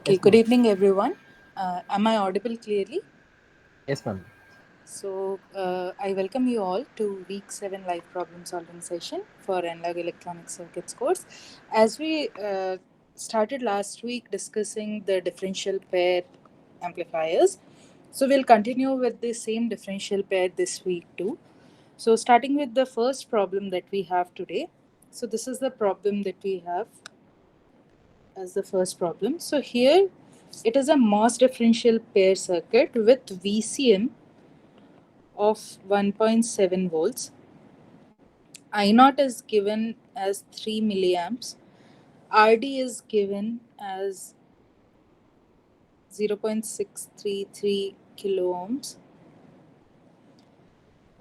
Okay, Yes, good ma'am. evening, everyone. Am I audible clearly? Yes, ma'am. I welcome you all to Week 7 Live Problem Solving session for Analog Electronic Circuits course. As we started last week discussing the differential pair amplifiers, so we'll continue with the same differential pair this week too. So, starting with the first problem that we have today. So, this is the problem that we have as the first problem. So here it is a MOS differential pair circuit with VCM of 1.7 volts. I naught is given as 3 milliamps. RD is given as 0.633 kilo ohms.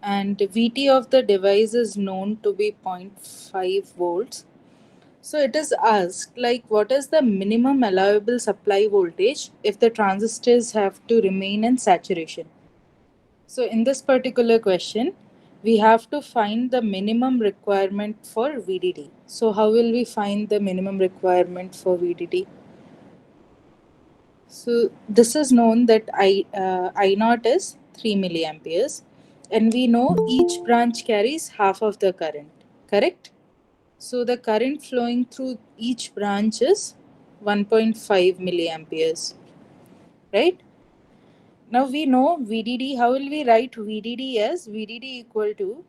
And VT of the device is known to be zero point 0.5 volts. So it is asked like what is the minimum allowable supply voltage if the transistors have to remain in saturation. So in this particular question, we have to find the minimum requirement for VDD. So how will we find the minimum requirement for VDD? So this is known that I naught is 3 milliamperes, and we know each branch carries half of the current, correct? So the current flowing through each branch is 1.5 milliamperes, right? Now we know VDD. How will we write VDD as VDD equal to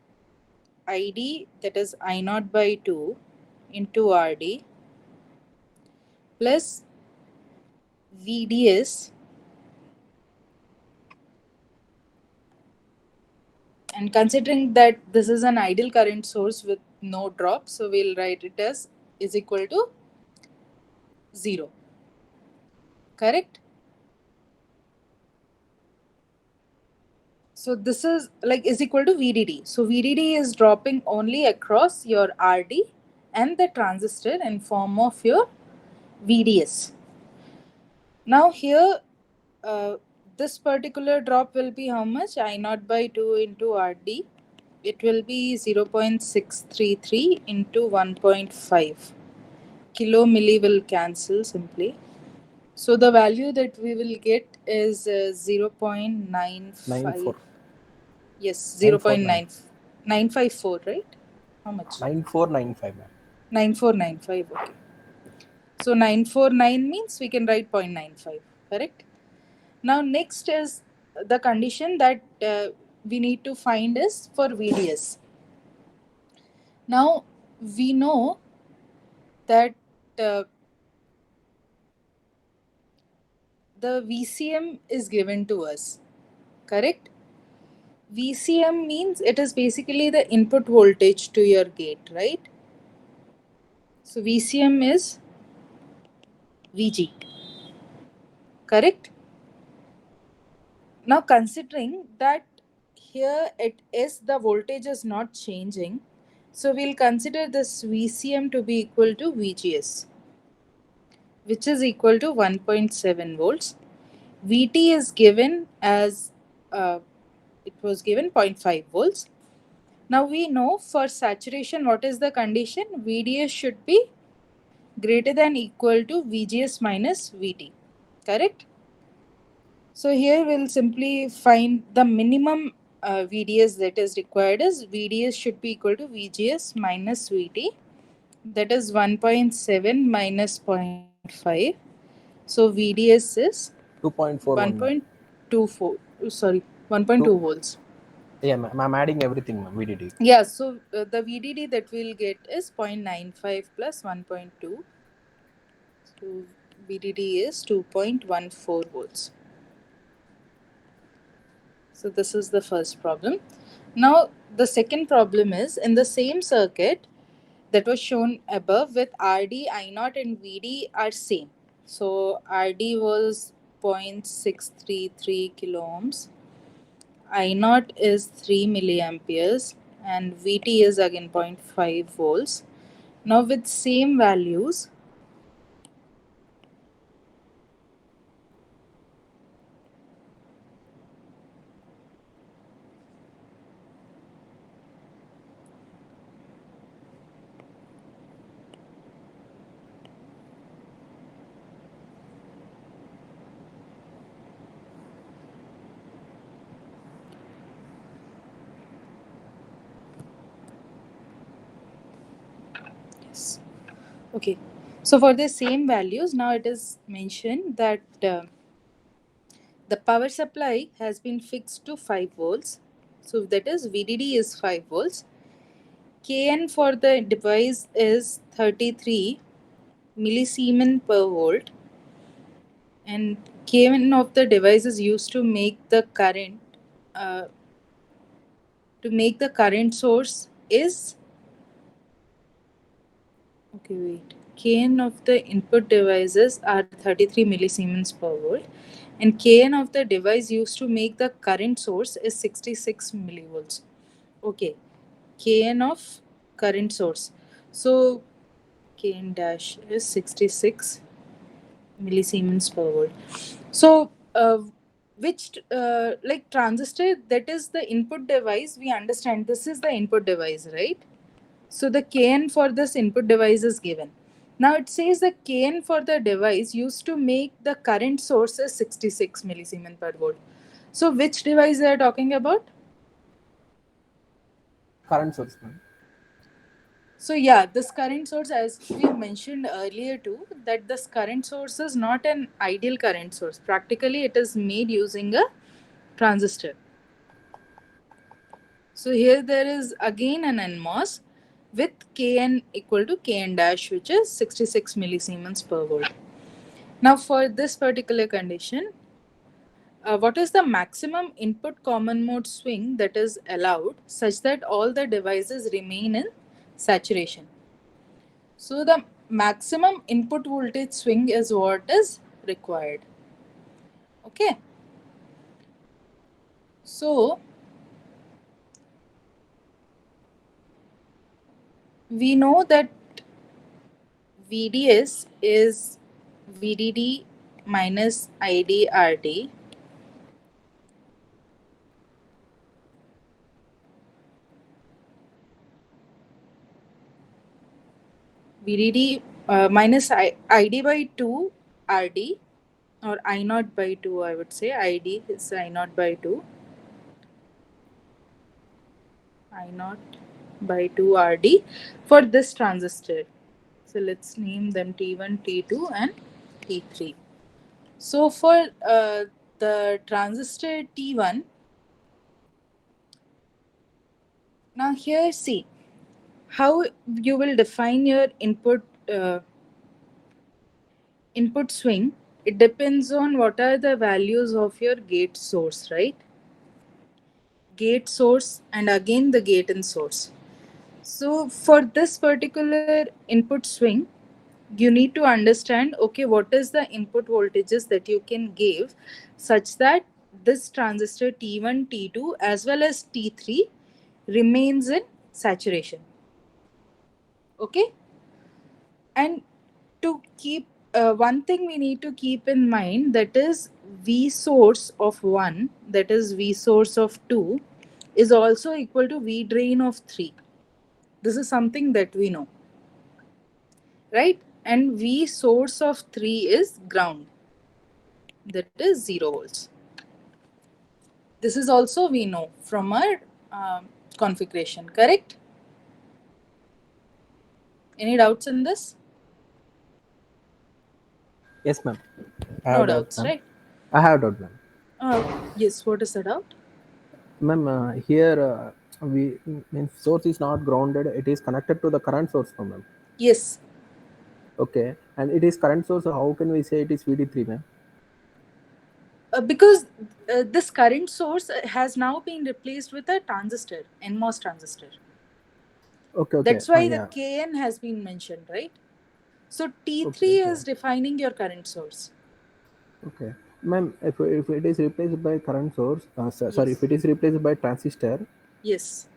ID, that is I naught by 2 into RD plus VDS, and considering that this is an ideal current source with no drop, so we'll write it as is equal to 0, correct? So this is like is equal to VDD. So VDD is dropping only across your RD and the transistor in form of your VDS. Now here, uh, this particular drop will be how much? I naught by 2 into RD. It will be 0.633 into 1.5. Kilo milli will cancel simply. So the value that we will get is 0.95. 94. Yes, 949. 0.954, right? How much? 9495, ma'am. 9495, okay. So 949 means we can write 0.95, correct? Now, next is the condition that we need to find is for VDS. Now, we know that uh, the VCM is given to us, correct? VCM means it is basically the input voltage to your gate, right? So, VCM is VG, correct? Now, considering that here it is the voltage is not changing, so we'll consider this VCM to be equal to VGS, which is equal to 1.7 volts. VT is given as it was given zero point 0.5 volts. Now we know for saturation what is the condition? VDS should be greater than equal to VGS minus VT, correct? So here we'll simply find the minimum VDS that is required is VDS should be equal to VGS minus VT, that is 1.7 minus zero point 0.5. So VDS is 2.41, ma'am. 1.24, sorry, 1.2 2. volts. Yeah, ma'am. I'm adding everything, ma'am. VDD. Yeah, so the VDD that we'll get is 0.95 plus 1.2. So VDD is 2.14 volts. So this is the first problem. Now the second problem is in the same circuit that was shown above with RD, I naught and VD are same. So RD was 0.633 kilo ohms, I naught is 3 milliamperes, and VT is again zero point 0.5 volts. Now with same values, Okay. So for the same values, now it is mentioned that the power supply has been fixed to 5 volts. So that is VDD is 5 volts. Kn for the device is 33 millisiemens per volt, and Kn of the device is used to make the current uh, source is, okay, wait. Kn of the input devices are 33 millisiemens per volt, and Kn of the device used to make the current source is 66 millivolts. Okay, Kn of current source. So Kn dash is 66 millisiemens per volt. So, which like transistor, that is the input device? We understand this is the input device, right? So the Kn for this input device is given. Now it says the Kn for the device used to make the current source is 66 millisiemens per volt. So which device they are talking about? Current source, ma'am. So yeah, this current source, as we mentioned earlier too, that this current source is not an ideal current source. Practically, it is made using a transistor. So here there is again an NMOS with Kn equal to Kn dash, which is 66 millisiemens per volt. Now for this particular condition, what is the maximum input common mode swing that is allowed such that all the devices remain in saturation? So the maximum input voltage swing is what is required. Okay. So we know that VDS is VDD minus IDRD. VDD minus ID by 2 RD, or I naught by 2, I would say. ID is I naught by 2. I naught by 2 RD for this transistor. So let's name them T1, T2, and T3. So for the transistor T1, now here see how you will define your input swing. It depends on what are the values of your gate source, right? Gate source and again the gate and source. So for this particular input swing, you need to understand, okay, what is the input voltages that you can give such that this transistor T1, T2 as well as T3 remains in saturation. Okay. And to keep one thing we need to keep in mind, that is V source of 1, that is V source of 2 is also equal to V drain of 3. This is something that we know, right? And V source of 3 is ground, that is 0 volts. This is also we know from our configuration, correct? Any doubts in this? Yes, ma'am. I No have doubt, doubts, ma'am. right? I have doubt, ma'am. Yes, what is the doubt? Ma'am, here we means source is not grounded. It is connected to the current source, no, ma'am. Yes, Okay, and it is current source. How can we say it is VD3, ma'am? because this current source has now been replaced with a transistor, NMOS transistor. Okay, okay, That's why the yeah. Kn has been mentioned, right? So Okay, T3 okay, is defining your current source. okay, ma'am. If it is replaced by current source, sorry, if Yes. it is replaced by transistor, Yes.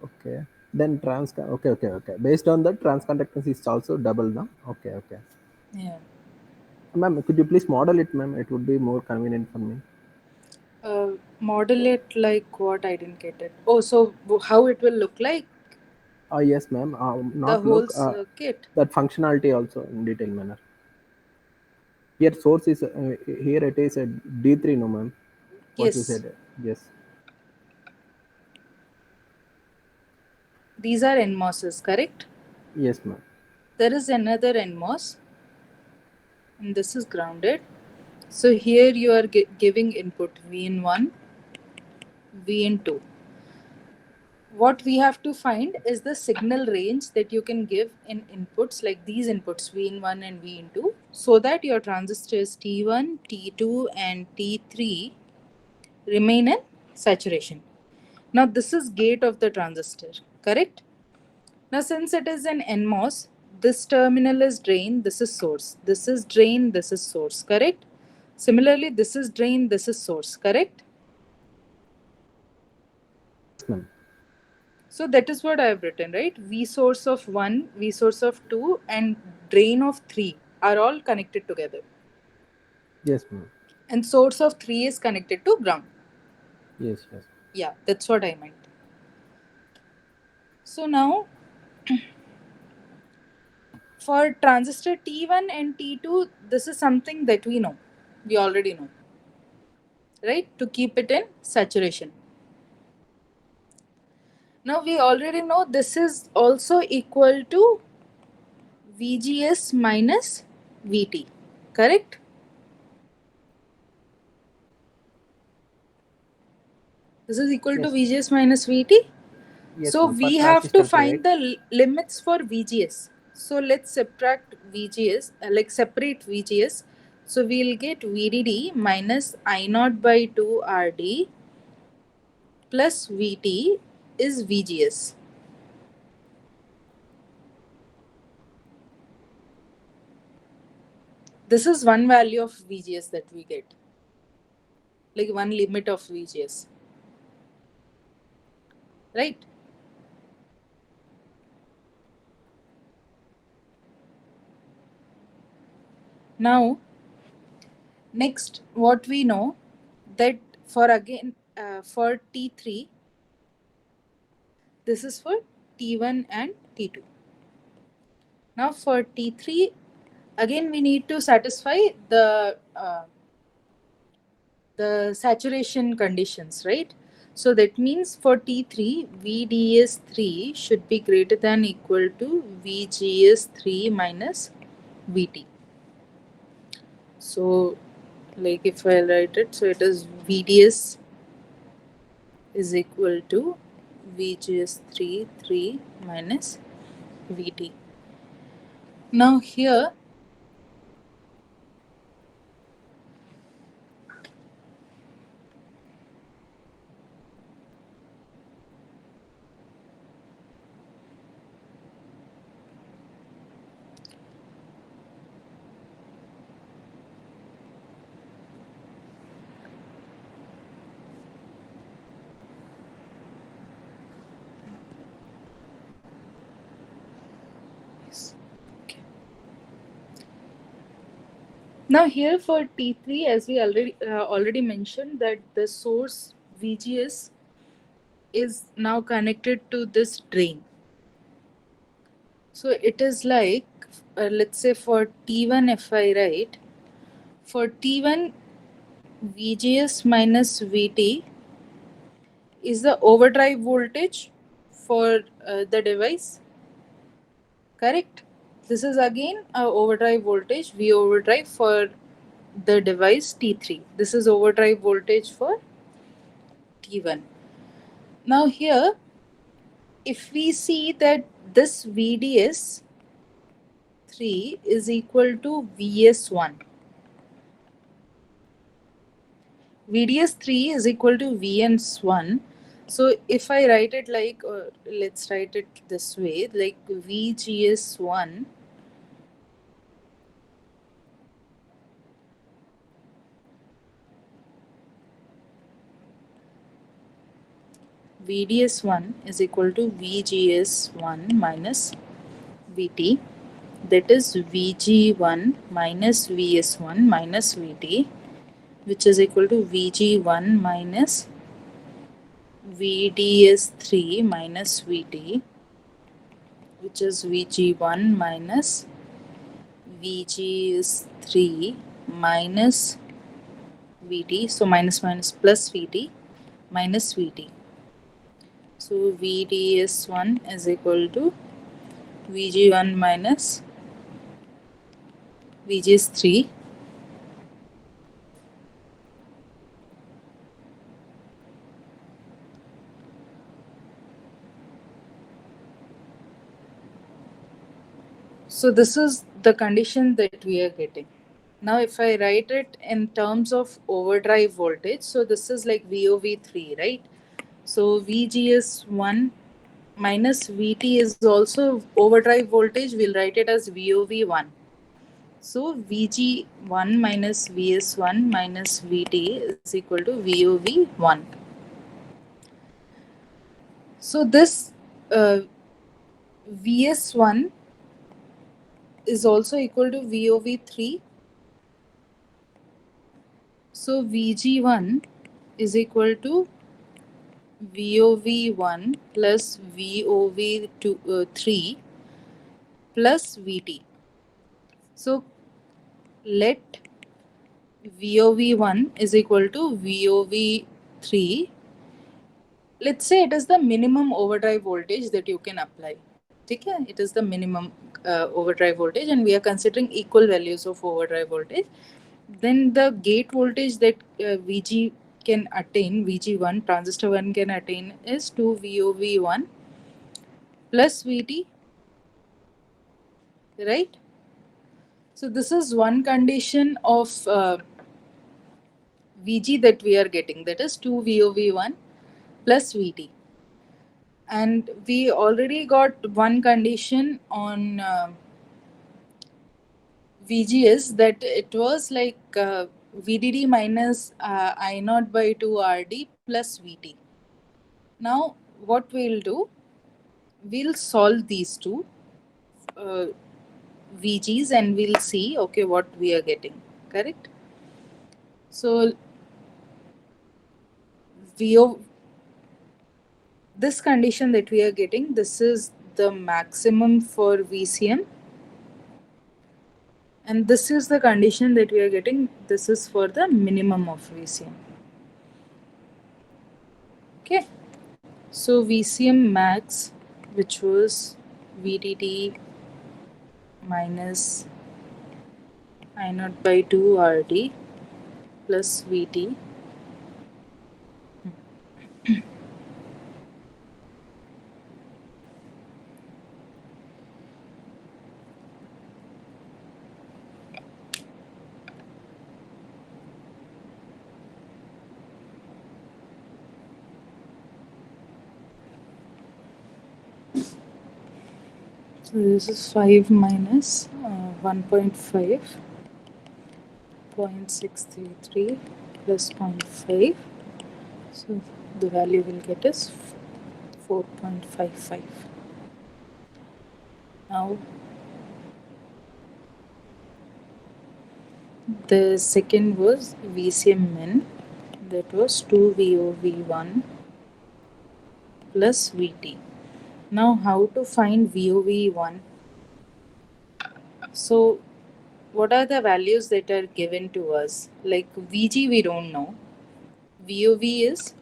okay, then okay, okay, okay. Based on that, transconductance is also double, now. Okay, okay. Yeah. Ma'am, could you please model it, ma'am? It would be more convenient for me. Model it like what? I didn't get it. Oh, so how it will look like? Yes, ma'am. The Not whole look circuit. that functionality also in detail manner. Here source is here it is a D3, no, ma'am. What you Yes. said? Yes. These are NMOSs, correct? Yes, ma'am. there is another NMOS and this is grounded. So here you are giving input V in 1, V in 2. What we have to find is the signal range that you can give in inputs like these inputs V in 1 and V in 2 so that your transistors T1, T2 and T3 remain in saturation. Now this is gate of the transistor, correct? Now since it is an NMOS, this terminal is drain, this is source. This is drain, this is source, correct? Similarly, this is drain, this is source, correct? Ma'am. So that is what I have written, right? V source of 1, V source of 2 and drain of 3 are all connected together. Yes, ma'am. And source of 3 is connected to ground. Yes, yes. Yeah, that's what I meant. So now for transistor T1 and T2, this is something that we know. We already know, right? To keep it in saturation. Now we already know this is also equal to VGS minus VT, correct? This is equal to Yes. VGS minus VT. Yes, So ma'am. we For have to transistor, find correct? the limits for VGS. So let's subtract VGS, like separate VGS. So we'll get VDD minus I naught by 2 RD plus VT is VGS. This is one value of VGS that we get, like one limit of VGS, right? Now, next, what we know that for again for T3, this is for T1 and T2. Now for T3, again we need to satisfy the saturation conditions, right? So that means for T3, VDS3 should be greater than equal to VGS3 minus VT. So like if I write it, so it is VDS is equal to VGS3 3 minus VT. Now here Now here for T3, as we already mentioned, that the source VGS is now connected to this drain. So it is like, let's say for T1, if I write, for T1, VGS minus VT is the overdrive voltage for the device, correct? This is again a overdrive voltage, V overdrive for the device T3. This is overdrive voltage for T1. Now here, if we see that this VDS 3 is equal to VS1. VDS 3 is equal to VS1. So if I write it like, let's write it this way, like VGS1 VDS1 is equal to VGS1 minus VT, that is VG1 minus VS1 minus VT, which is equal to VG1 minus VDS3 minus VT, which is VG1 minus VGS3 minus VT, so minus minus plus VT minus VT. So VDS1 is equal to Vg1 minus Vgs3 So this is the condition that we are getting. Now if I write it in terms of overdrive voltage, so this is like VOV3, right? So VGS1 minus VT is also overdrive voltage. We'll write it as VOV1. So VG1 minus VS1 minus VT is equal to VOV1. So this VS1 is also equal to VOV3. So VG1 is equal to VOV1 plus VOV3 plus VT. So let VOV1 is equal to VOV3. Let's say it is the minimum overdrive voltage that you can apply. Okay? It is the minimum overdrive voltage, and we are considering equal values of overdrive voltage. Then the gate voltage that VG can attain, VG1, transistor 1 can attain, is 2 VOV1 plus VT, right? So this is one condition of VG that we are getting, that is 2 VOV1 plus VT. And we already got one condition on VGS, that it was like VDD minus I naught by 2 RD plus VT. Now what we'll do, we'll solve these two VGs and we'll see, okay, what we are getting, correct? So this condition that we are getting, this is the maximum for VCM, and this is the condition that we are getting, this is for the minimum of VCM. Okay, so VCM max, which was VDD minus I naught by 2 RD plus VT. So this is 5 minus 1.5, 0.633 plus 0.5. So the value we'll get is 4.55. Now the second was VCM min, that was 2 VOV1 plus VT. Now how to find VOV1? So what are the values that are given to us? Like VG we don't know. VOV is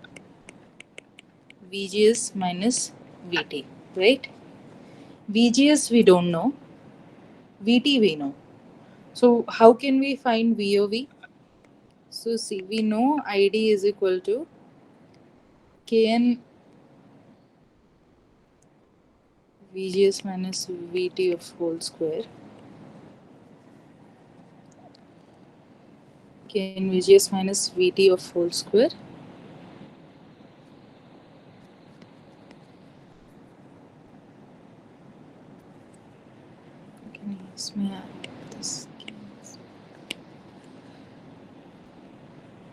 VGS minus VT, right? VGS we don't know. VT we know. So how can we find VOV? So see, we know ID is equal to Kn VGS minus VT of whole square. Kn VGS minus VT of whole square. Can you use me this?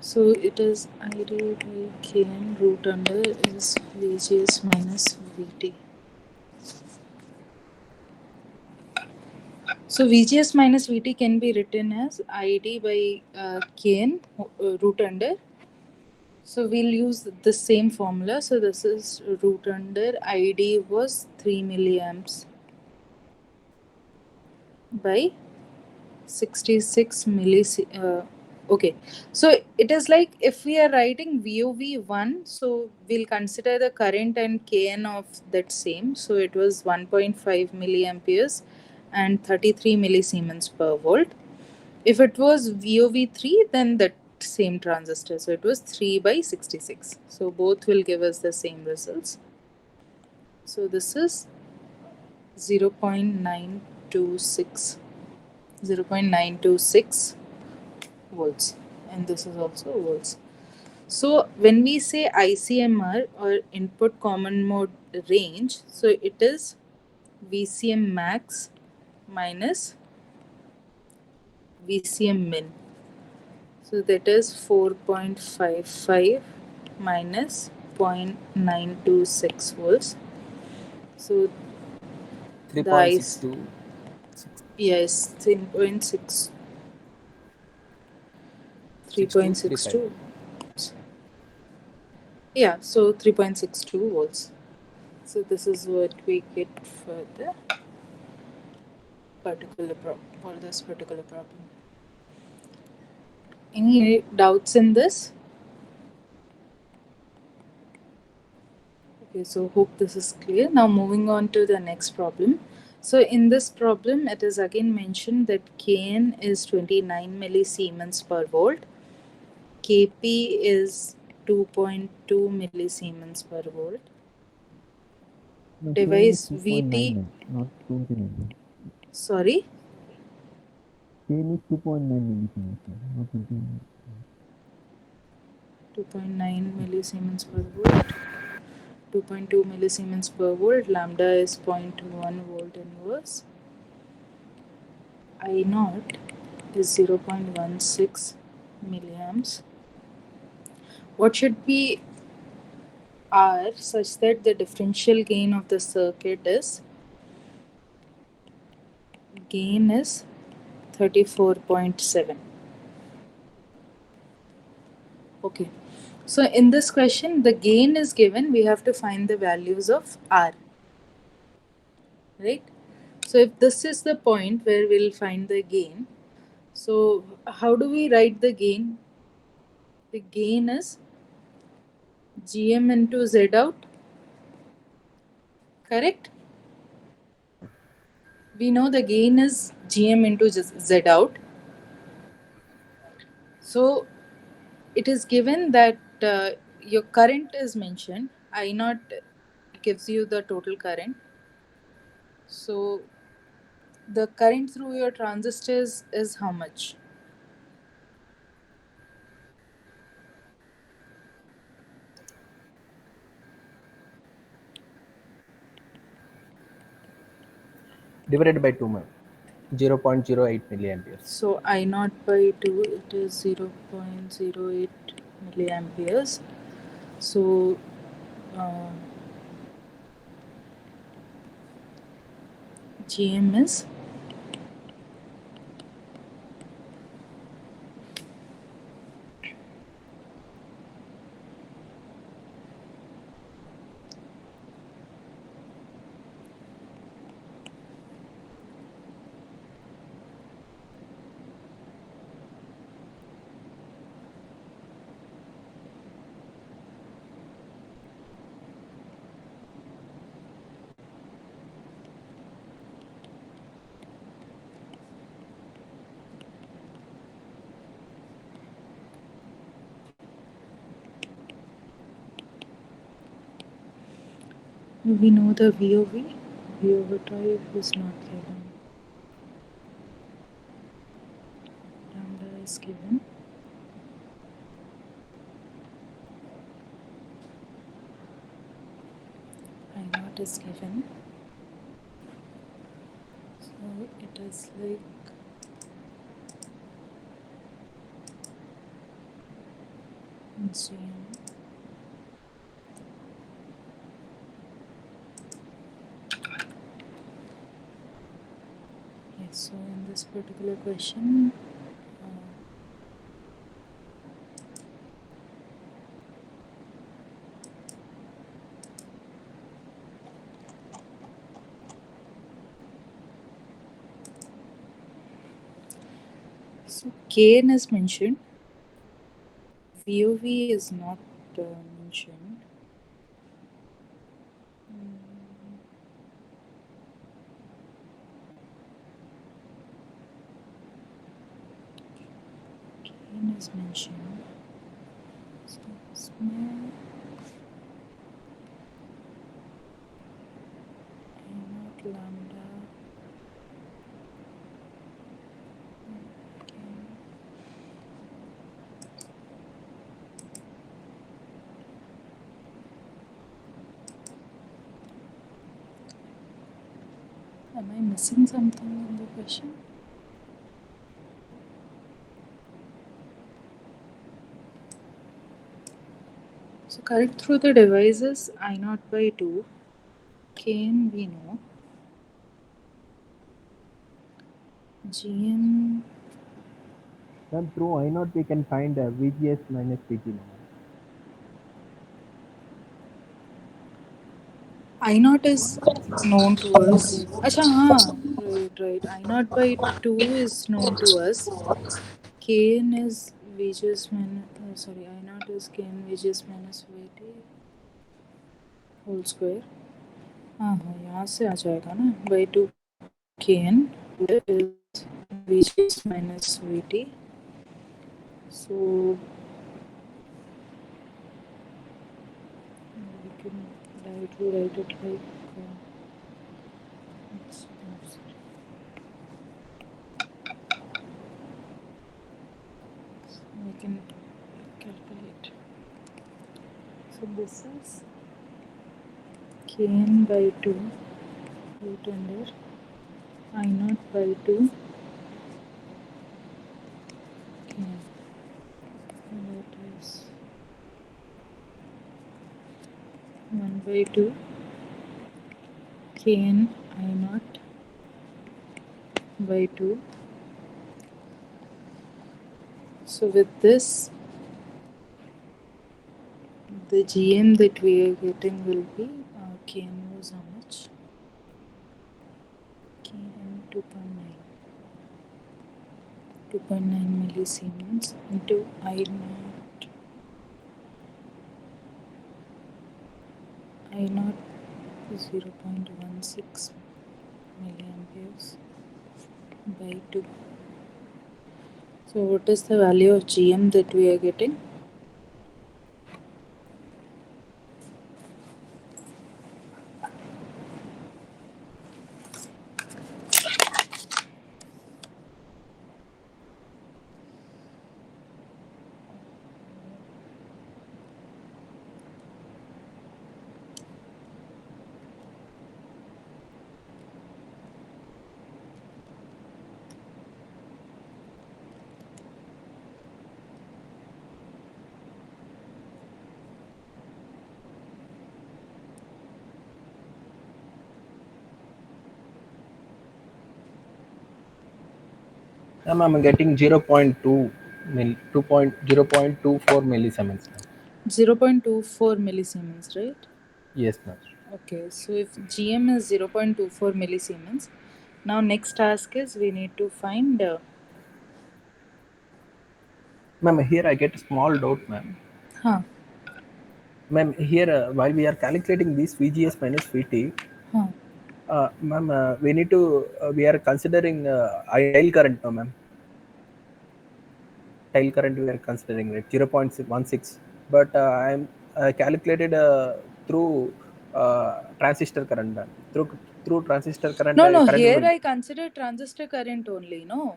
So it is ID by Kn root under is VGS minus VT. So VGS minus VT can be written as ID by Kn root under. So we'll use the same formula. So this is root under ID was 3 milliamps by 66 milli. Okay, so it is like if we are writing VOV1, so we'll consider the current and Kn of that same. So it was 1.5 milliamperes and 33 millisiemens per volt. If it was VOV3, then that same transistor. So it was 3 by 66. So both will give us the same results. So this is 0.926 0.926 volts, and this is also volts. So when we say ICMR or input common mode range, so it is VCM max minus VCM min. So that is 4.55 minus 0.926 volts. So the 3.62. yes, 3.6 3.62. Yeah, so 3.62 volts. So this is what we get for the for this particular problem. Any doubts in this? Okay, so hope this is clear. Now moving on to the next problem. So in this problem, it is again mentioned that Kn is 29 millisiemens per volt. Kp is 2.2 millisiemens per volt. No, Device Kn is Vt, 2.99, not 29. sorry, Kn is 2.9 millisiemens, not 29. 2.9 millisiemens per volt. 2.2 millisiemens per volt. Lambda is 0.1 volt inverse. I naught is 0.16 milliamps. What should be R such that the differential gain of the circuit is 34.7. Okay. So in this question, the gain is given. We have to find the values of R. Right? So if this is the point where we'll find the gain, so how do we write the gain? The gain is GM into Z out, correct? We know the gain is GM into Z out. So it is given that your current is mentioned. I naught gives you the total current. So the current through your transistors is how much? Divided by 2, ma'am. 0.08 milliamperes. So I naught by 2, it is 0.08 milliamperes. So GM is we know the VOV. V over 5 is not given. Lambda is given. I naught is given. So it is like GM. Yes, so in this particular question, so Kn is mentioned. VOV is not mentioned. Gain is mentioned. So small not lambda. Am I missing something in the question? So correct through the devices I naught by 2. Kn we know. GM Ma'am, through I0 we can find VGS minus VT. No, ma'am. I naught is known to us. Acha, right. I naught by 2 is known to us. Kn is VGS minus, I naught is Kn VGS minus VT whole square. हाँ यहाँ से आ जाएगा ना by 2 Kn is VGS minus VT. So we can directly write it like we can calculate. So this is Kn by 2 root under I naught by 2 Kn. That is 1 by 2 Kn I naught by 2. So with this, the GM that we are getting will be Kn was how much? Kn 2.9. 2.9 millisiemens into I naught. I naught is 0.16 milliamperes by 2. So what is the value of GM that we are getting? Ma'am, I'm getting 0.2 0.24 millisiemens. 0.24 millisiemens, right? Yes, ma'am. Okay, so if GM is 0.24 millisiemens, now next task is we need to find Ma'am, here I get a small doubt, ma'am. huh, Ma'am, here while we are calculating this VGS minus VT, huh. ma'am, we need to we are considering tail current, no, ma'am. Tail current we are considering right 0.16, but I'm calculated through transistor current, ma'am. Through transistor current, No, current here will. I consider transistor current only, no?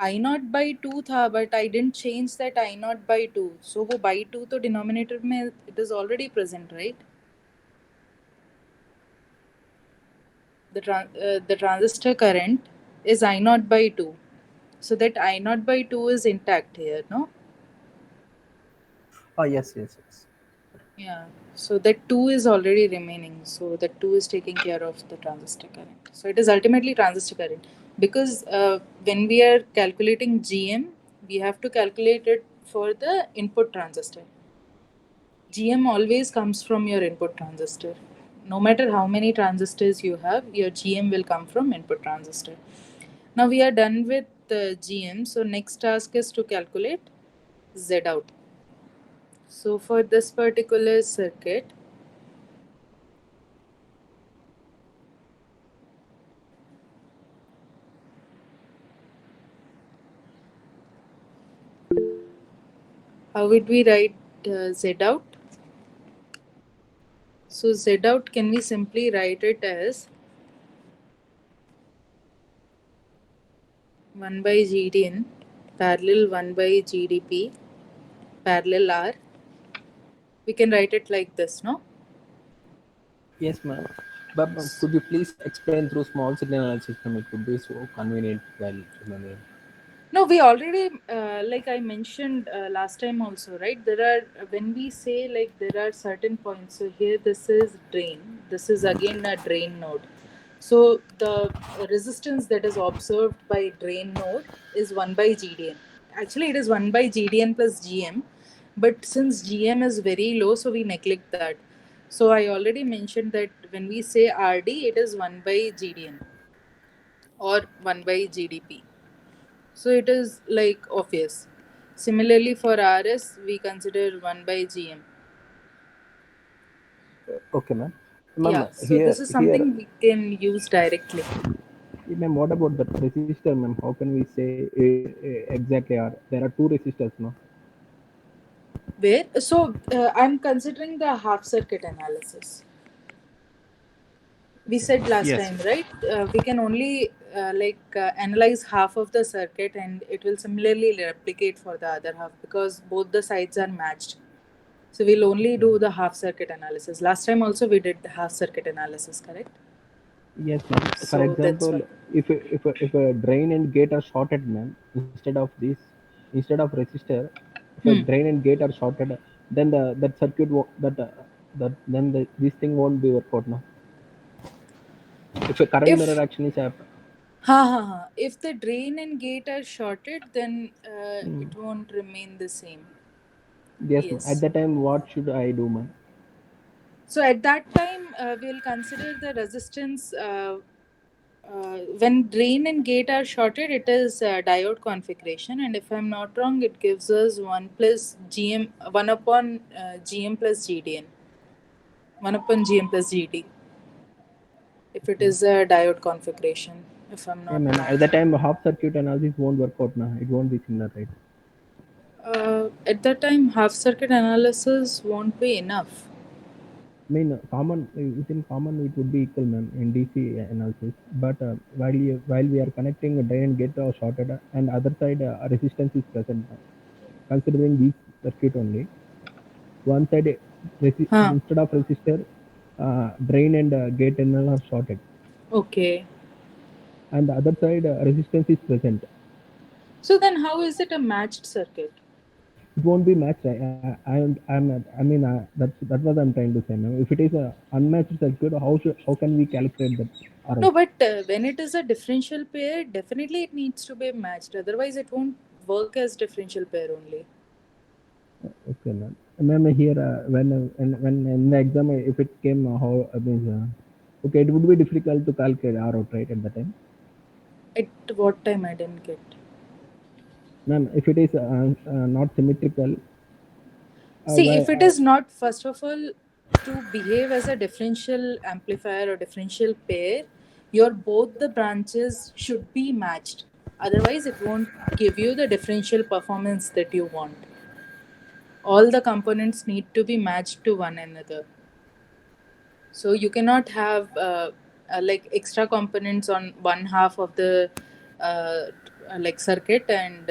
I naught by 2 था, but I didn't change that I naught by 2. So वो by 2 तो denominator में it is already present, right? The transistor current is I naught by 2. So that I naught by 2 is intact here, no? Oh, yes, yes, yes. Yeah. So that 2 is already remaining. So that 2 is taking care of the transistor current. So it is ultimately transistor current. Because when we are calculating GM, we have to calculate it for the input transistor. GM always comes from your input transistor. No matter how many transistors you have, your GM will come from input transistor. Now we are done with the GM. So next task is to calculate Z out. So for this particular circuit, how would we write Z out? So Z out, can we simply write it as 1 by GDN parallel 1 by GDP parallel R? We can write it like this, no? Yes, ma'am. But could you please explain through small signal analysis, ma'am? It would be so convenient while remembering. No, we already, like I mentioned last time also, right? There are, when we say like there are certain points, so here this is drain, this is again a drain node. So the resistance that is observed by drain node is 1 by GDN. Actually, it is 1 by GDN plus GM, but since GM is very low, so we neglect that. So I already mentioned that when we say RD, it is 1 by GDN or 1 by GDP. So it is like obvious. Similarly for RS, we consider 1 by GM. Okay, ma'am. Yeah, Ma'am, so here, this is here, something we can use directly. ma'am, what about the resistor, ma'am? How can we say exactly? There are two resistors, no? Where? So I'm considering the half circuit analysis. We said last Yes. time, right? We can only analyze half of the circuit and it will similarly replicate for the other half because both the sides are matched. So we'll only do the half circuit analysis. Last time also we did the half circuit analysis, correct? Yes, ma'am. For So that's why. example, if a drain and gate are shorted, ma'am, instead of resistor, if a Hmm. drain and gate are shorted, then that circuit this thing won't be work out now. If a current mirror If action is happening, if the drain and gate are shorted, then it won't remain the same. yes, ma'am. At Yes. that time, what should I do, ma'am? So at that time, we'll consider the resistance. When drain and gate are shorted, it is diode configuration, and if I'm not wrong, it gives us 1 plus GM, 1 upon GM plus GDN, 1 upon GM plus GD. If it is a diode configuration, if I'm Yeah, not ma'am. wrong. At that time, half circuit analysis won't work out now. It won't be similar, right? At that time, half circuit analysis won't be enough. I mean, within common it would be equal, ma'am, in DC analysis. But while we are connecting a drain and gate or shorted, and other side resistance is present, considering this circuit only. One side Huh. instead of resistor, drain and gate terminal are shorted, Okay. and the other side resistance is present. So then, how is it a matched circuit? It won't be matched. That's what I'm trying to say, ma'am. If it is a unmatched circuit, how can we calculate that No, RO? but when it is a differential pair, definitely it needs to be matched. Otherwise, it won't work as differential pair only. Okay, ma'am. Ma'am, here when in the exam, if it came, okay, it would be difficult to calculate R out, right, at the time. At what time I didn't get? Ma'am, if it is not symmetrical, See, why? if it is not, first of all, to behave as a differential amplifier or differential pair, your both the branches should be matched. Otherwise, it won't give you the differential performance that you want. All the components need to be matched to one another. So you cannot have like extra components on one half of the uh, like circuit and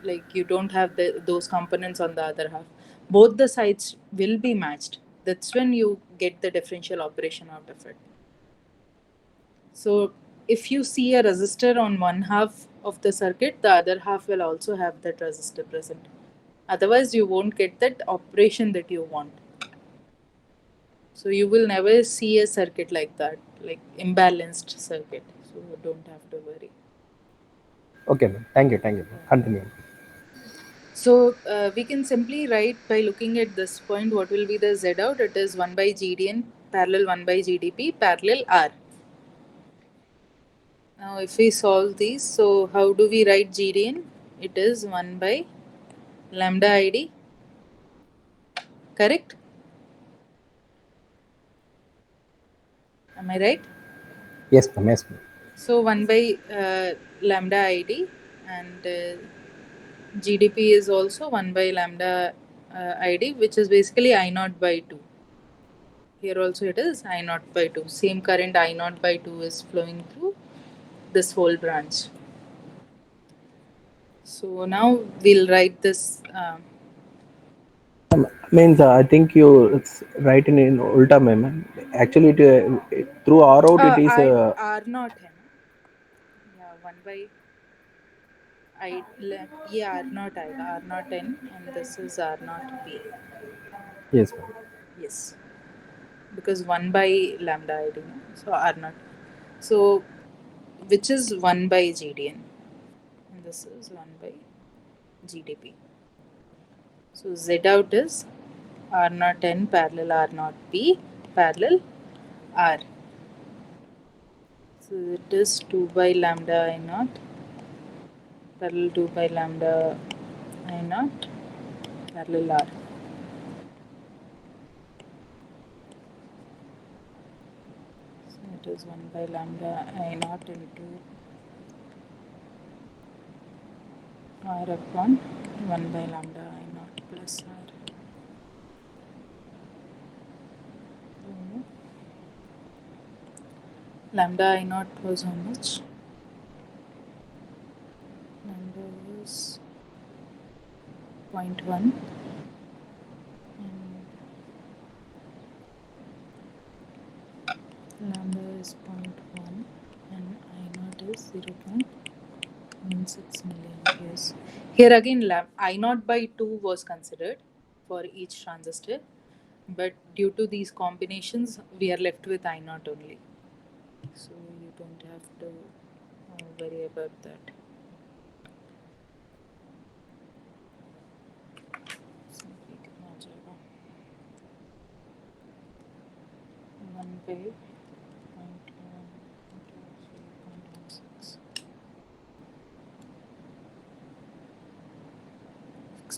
like you don't have those components on the other half. Both the sides will be matched. That's when you get the differential operation out of it. So if you see a resistor on one half of the circuit, the other half will also have that resistor present. Otherwise, you won't get that operation that you want. So you will never see a circuit like that, like imbalanced circuit. So you don't have to worry. Okay, ma'am. Thank you, ma'am. Continue. So we can simply write by looking at this point what will be the Z out. It is 1 by GDN parallel 1 by GDP parallel R. Now if we solve these, so how do we write GDN? It is 1 by lambda ID Correct? Am I right? Yes, ma'am. Yes, ma'am. So 1 by lambda ID, and GDP is also 1 by lambda ID, which is basically I naught by 2. Here also it is I naught by 2. Same current I naught by 2 is flowing through this whole branch. So now we'll write this. Means I think you it's right in ulta, ma'am. Actually, through R out it is. I R naught है ना? Yeah, 1 by ये R naught आएगा, R naught N, and this is R naught P. Yes, ma'am. Yes, because 1 by lambda ID, no? So R naught. So which is 1 by GDN, and this is 1 by GDP. So Z out is R naught N parallel R naught P parallel R. So it is 2 by lambda I naught parallel 2 by lambda I naught parallel R. So it is 1 by lambda I naught into R upon 1 by lambda I naught plus R. Lambda I naught was how much? Lambda was 0.1, and lambda is 0.1, and I naught is 0.16 milliamperes. Here again, I naught by 2 was considered for each transistor, but due to these combinations, we are left with I naught only. So you don't have to worry about that. Simply कितना आ जाएगा? 1 by 0.1 into 0.16.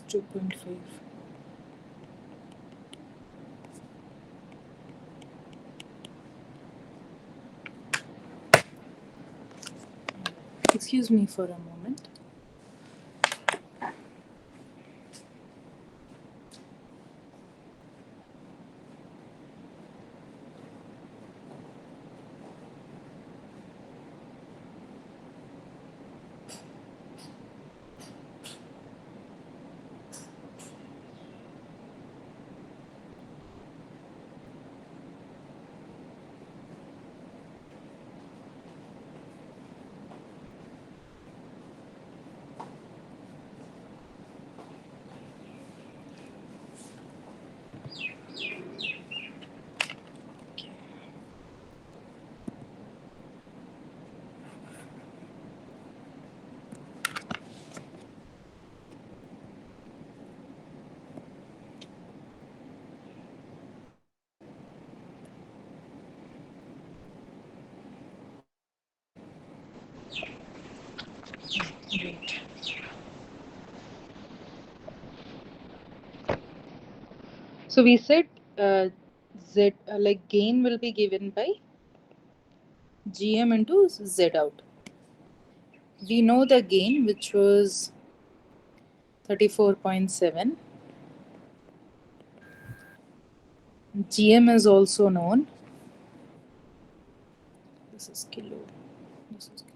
2.5. Excuse me for a moment. Great. So we said Z like gain will be given by GM into Z out. We know the gain, which was 34.7. GM is also known. This is kilo. This is kilo.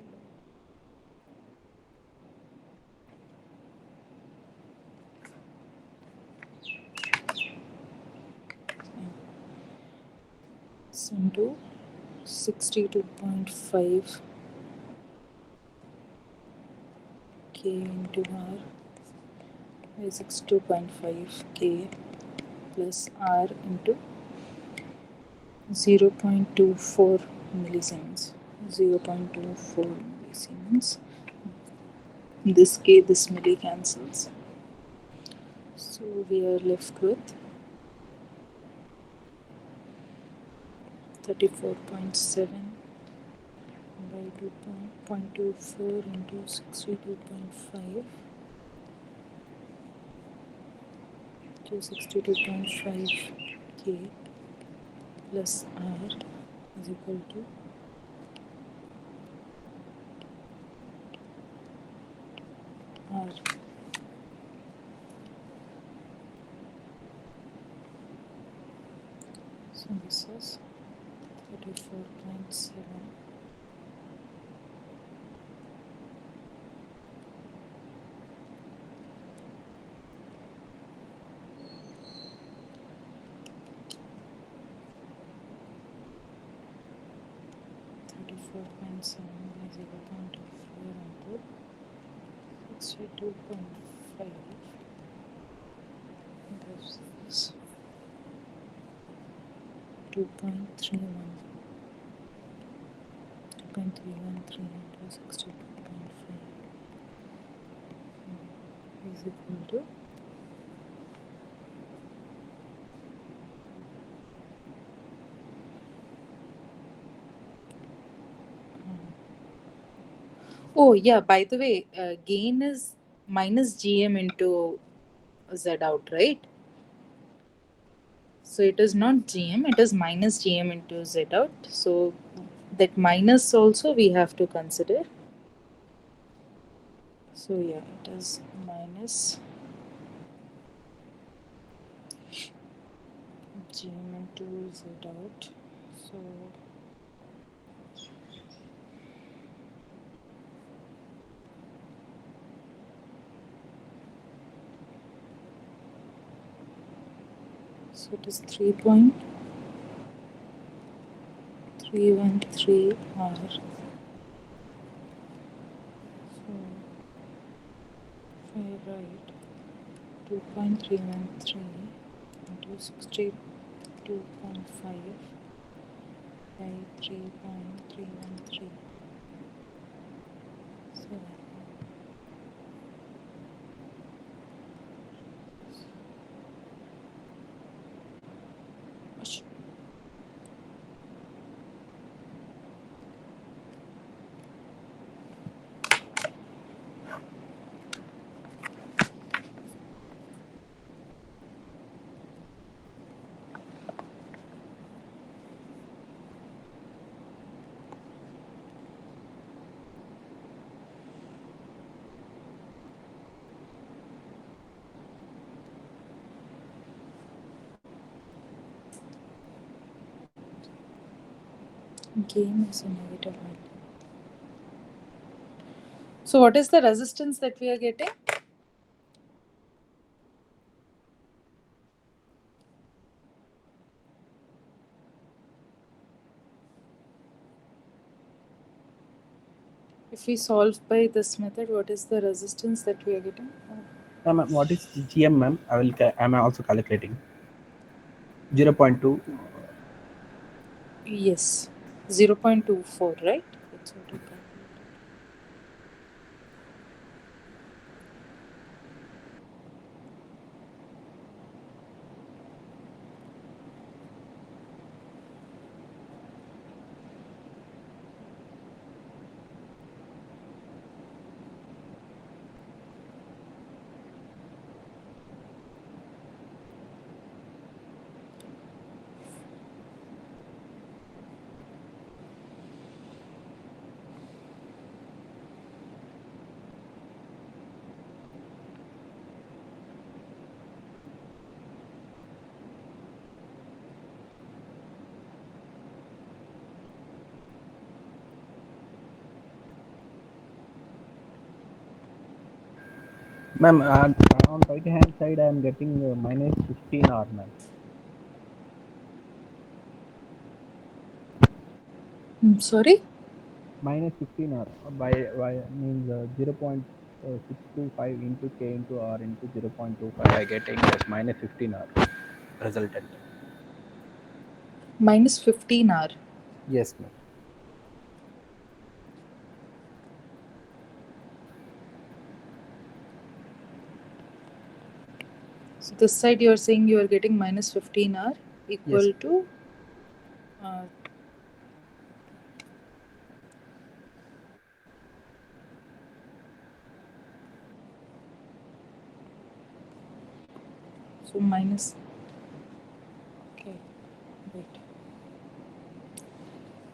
It's into 62.5 K into R is 62.5 K plus R into 0.24 millisiemends. 0.24 millisiemends. This K, this milli cancels. So we are left with 34.7 by 2.24 into 62.5 262.5 K plus R is equal to R. So this is 34.7. is equal to 4 into 62.5 gives us 2.31 into 62.5 is equal to oh yeah, by the way, gain is minus GM into Z out, right? So it is not GM, it is minus GM into Z out. So that minus also we have to consider. So yeah, it is minus GM into Z out. So it is 3.313 R. So if I write 2.313 into 62.5 by 3.313. So gain is a negative value. So what is the resistance that we are getting? If we solve by this method, what is the resistance that we are getting? Ma'am, what is GM, ma'am? I'm also calculating. 0.2. Yes, 0.24, right? That's what we calculated. Ma'am, on right hand side, I am getting minus 15 R, ma'am. Sorry? Minus 15 R by means 0.625 into K into R into 0.25. I getting as minus 15 R resultant. Minus 15 R. Yes, ma'am. So this side you are saying you are getting minus 15 R equal Yes. to uh, So minus. Okay, wait.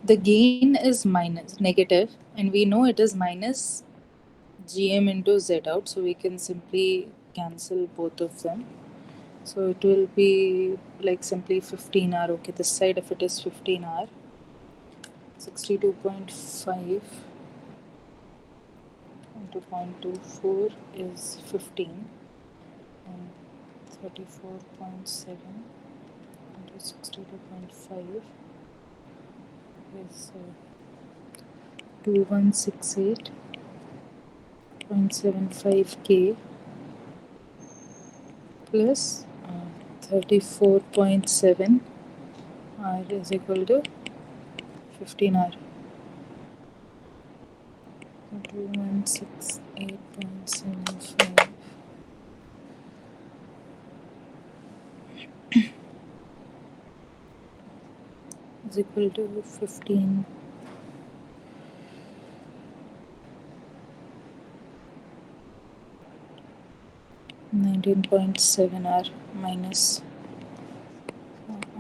The gain is minus negative, and we know it is minus gm into z out, so we can simply cancel both of them. So it will be like simply 15R. Okay, this side if it is 15R, 62.5 into 0.24 is 15, and 34.7 into 62.5 is 2168.75K plus 34.7 R is equal to 15R. 2168.75 is equal to 15. 19.7 R minus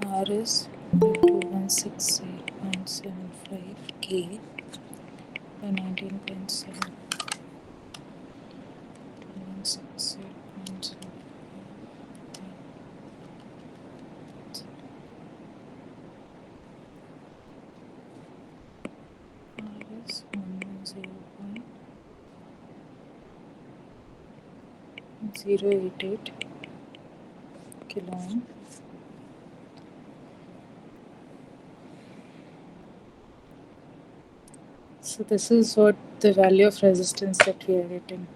R is 2168.75 K by 19.7. 2168.75 R is 110.088 kilo ohm. So this is what the value of resistance that we are getting.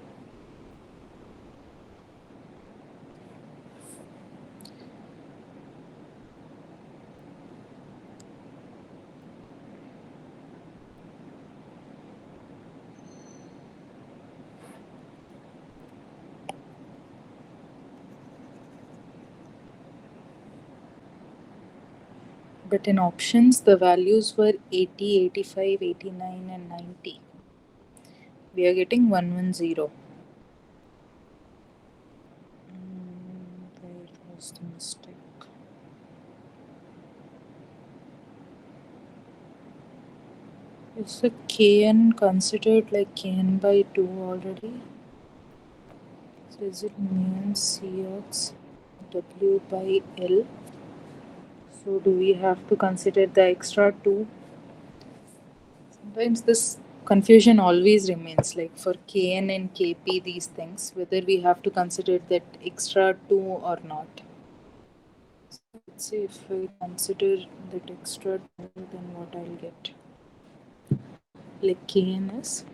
But in options, the values were 80, 85, 89 and 90. We are getting 110. Where was the mistake? Is the Kn considered like Kn by 2 already? So is it mu and Cox W by L? So do we have to consider the extra 2? Sometimes this confusion always remains, like for Kn and Kp, these things, whether we have to consider that extra 2 or not. So let's say if I consider that extra 2, then what I'll get? Like Kn is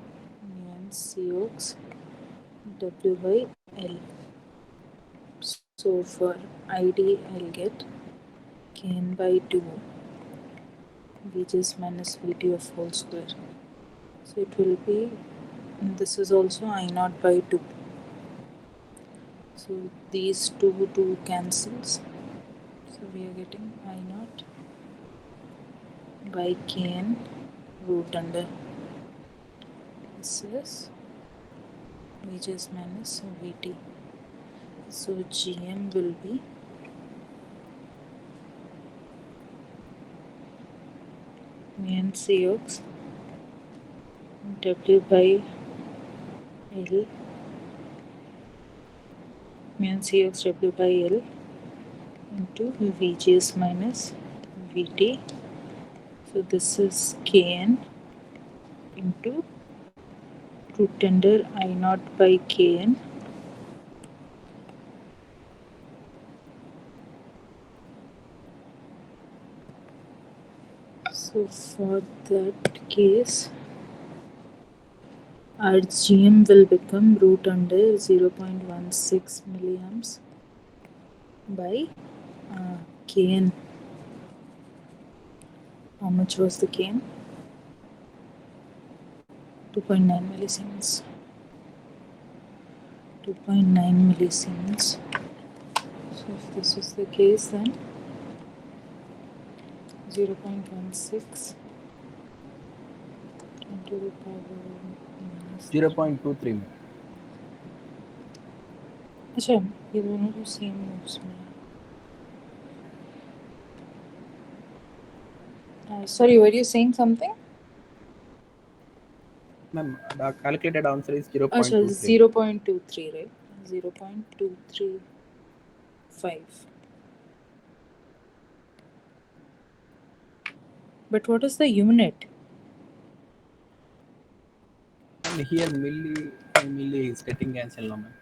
mu and Cox W by L. So for ID, I'll get Kn by 2, Vgs minus Vt of whole square. So it will be, this is also I naught by 2. So these two cancels. So we are getting I naught by Kn root under. This is Vgs minus Vt. So Gm will be mu and Cox W by L, mu and Cox W by L into Vgs minus Vt. So this is Kn into root under I naught by Kn So for that case, our GM will become root under 0.16 milliamps by Kn. How much was the Kn? 2.9 millisiemens. 2.9 millisiemens. So if this is the case, then 0.16 into the power minus 0.23. अच्छा, ये दोनों तो same notes में है. Sorry, were you saying something? Ma'am, the calculated answer is अच्छा, 0.23. 0.23, right? 0.235. But what is the unit? And here milli is getting cancelled now, ma'am.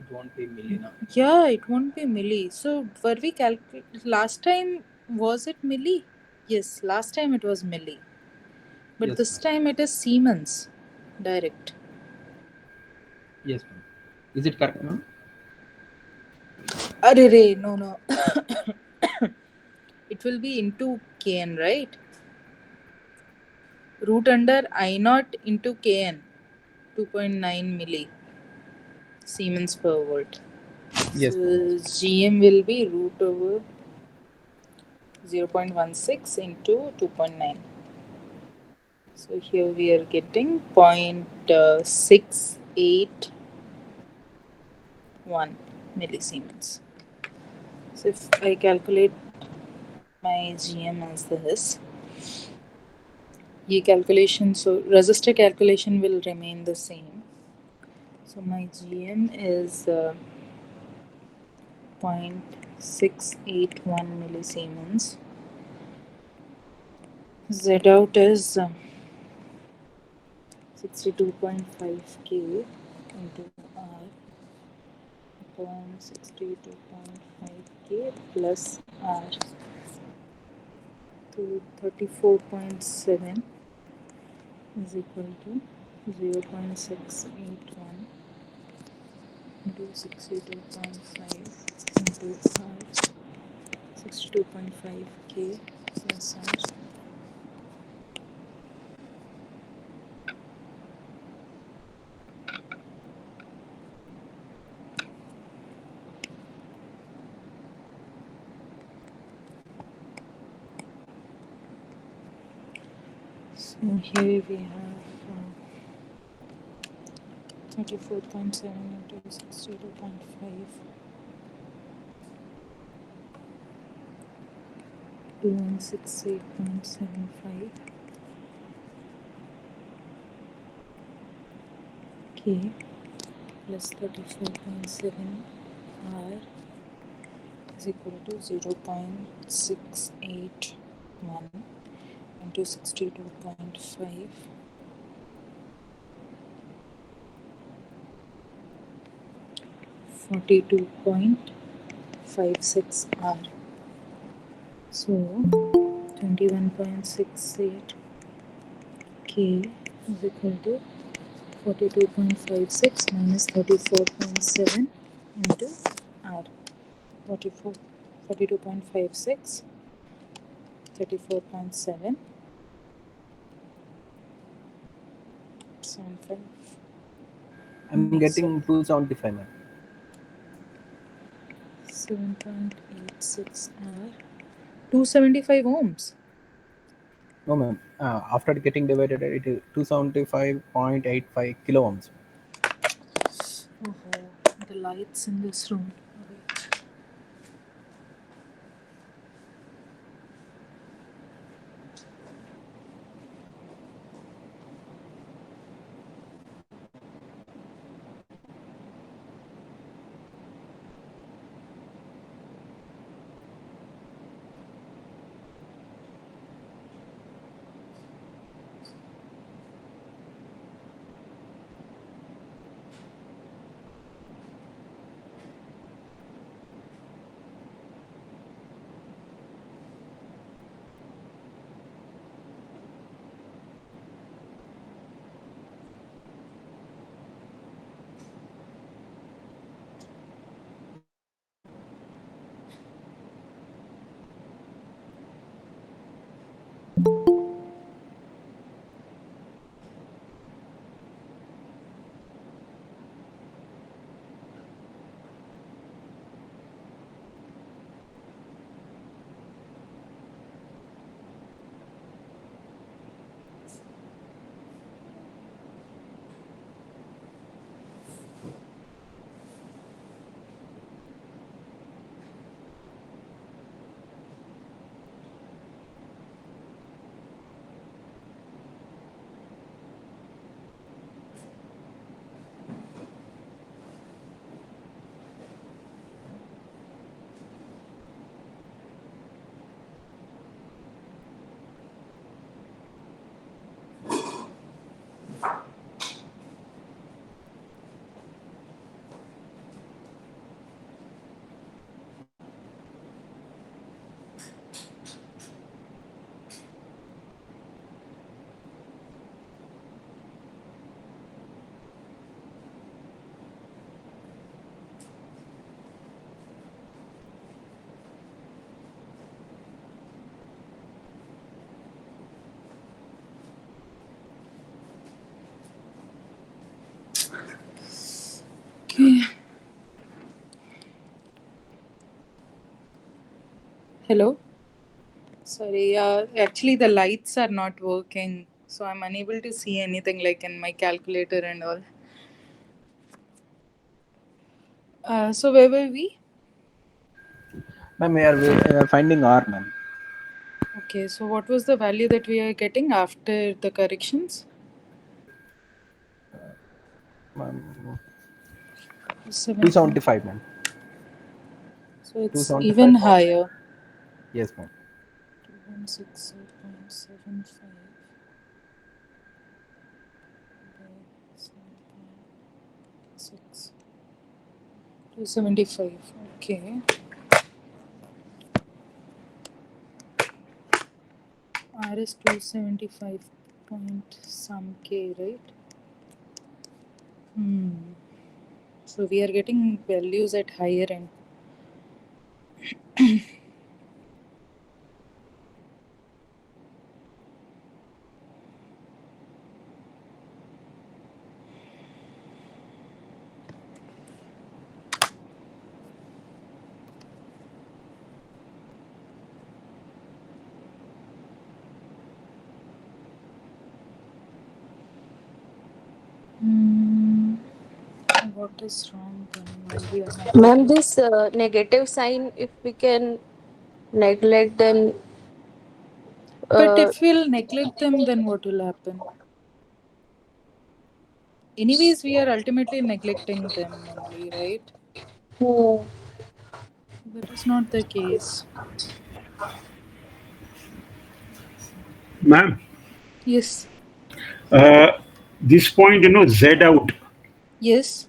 It won't be milli now. Yeah, it won't be milli. So were we last time, was it milli? Yes, last time it was milli. But Yes, this ma'am. time it is Siemens direct. Yes, ma'am. Is it correct, ma'am? Arre, no. It will be into Kn, right? Root under I naught into Kn, 2.9 milli Siemens per volt. So Yes, ma'am. Gm will be root over 0.16 into 2.9. So here we are getting 0.681 millisiemens. So if I calculate my GM as this, so resistor calculation will remain the same. So my GM is 0.681 millisiemens. Z out is 62.5 K into R upon 62.5 K plus R. So 34.7 is equal to 0.681 into 62.5 into R, 62.5 K plus R. So here we have 34.7 into 62.5, 2168.75 K plus 34.7 R is equal to 0.681 into 62.5, 42.56 R. So 21.68 K is equal to 42.56 minus 34.7 into R. 42.56, 34.7, 75. I'm getting 275, ma'am. 7.86 R. 275 ohms. No, ma'am. After getting divided, it is 275.85 kilo ohms. Oh, the lights in this room. Okay. Hello? Sorry, actually the lights are not working, so I'm unable to see anything like in my calculator and all. So where were we? Ma'am, we are finding R, ma'am. Okay, so what was the value that we are getting after the corrections? Ma'am, 7. 275, ma'am. So it's 275. even higher. Yes, ma'am. 2160.75 by 7.6. 275. Okay. R is 275 point some K, right? So we are getting values at higher end. What is wrong then? Why we are not Ma'am, getting? this negative sign, if we can neglect, then But uh, if we'll neglect them, then what will happen? Anyways, we are ultimately neglecting them only, right? hmm, That is not the case. Ma'am, Yes. uh, this point, Z out. Yes.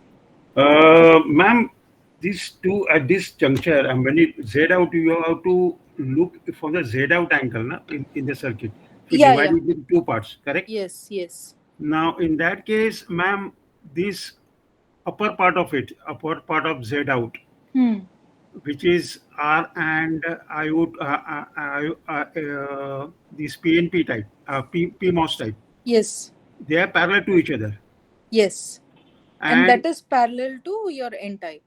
Ma'am, these two at this juncture, and when it Z out, you have to look from the Z out angle in the circuit. If you Yeah, divide yeah. it in two parts, correct? Yes, yes. Now, in that case, ma'am, this upper part of Z out, Hmm. which is R and I would this PNP type, PMOS type, Yes. they are parallel to each other. Yes. And And that is parallel to your N type.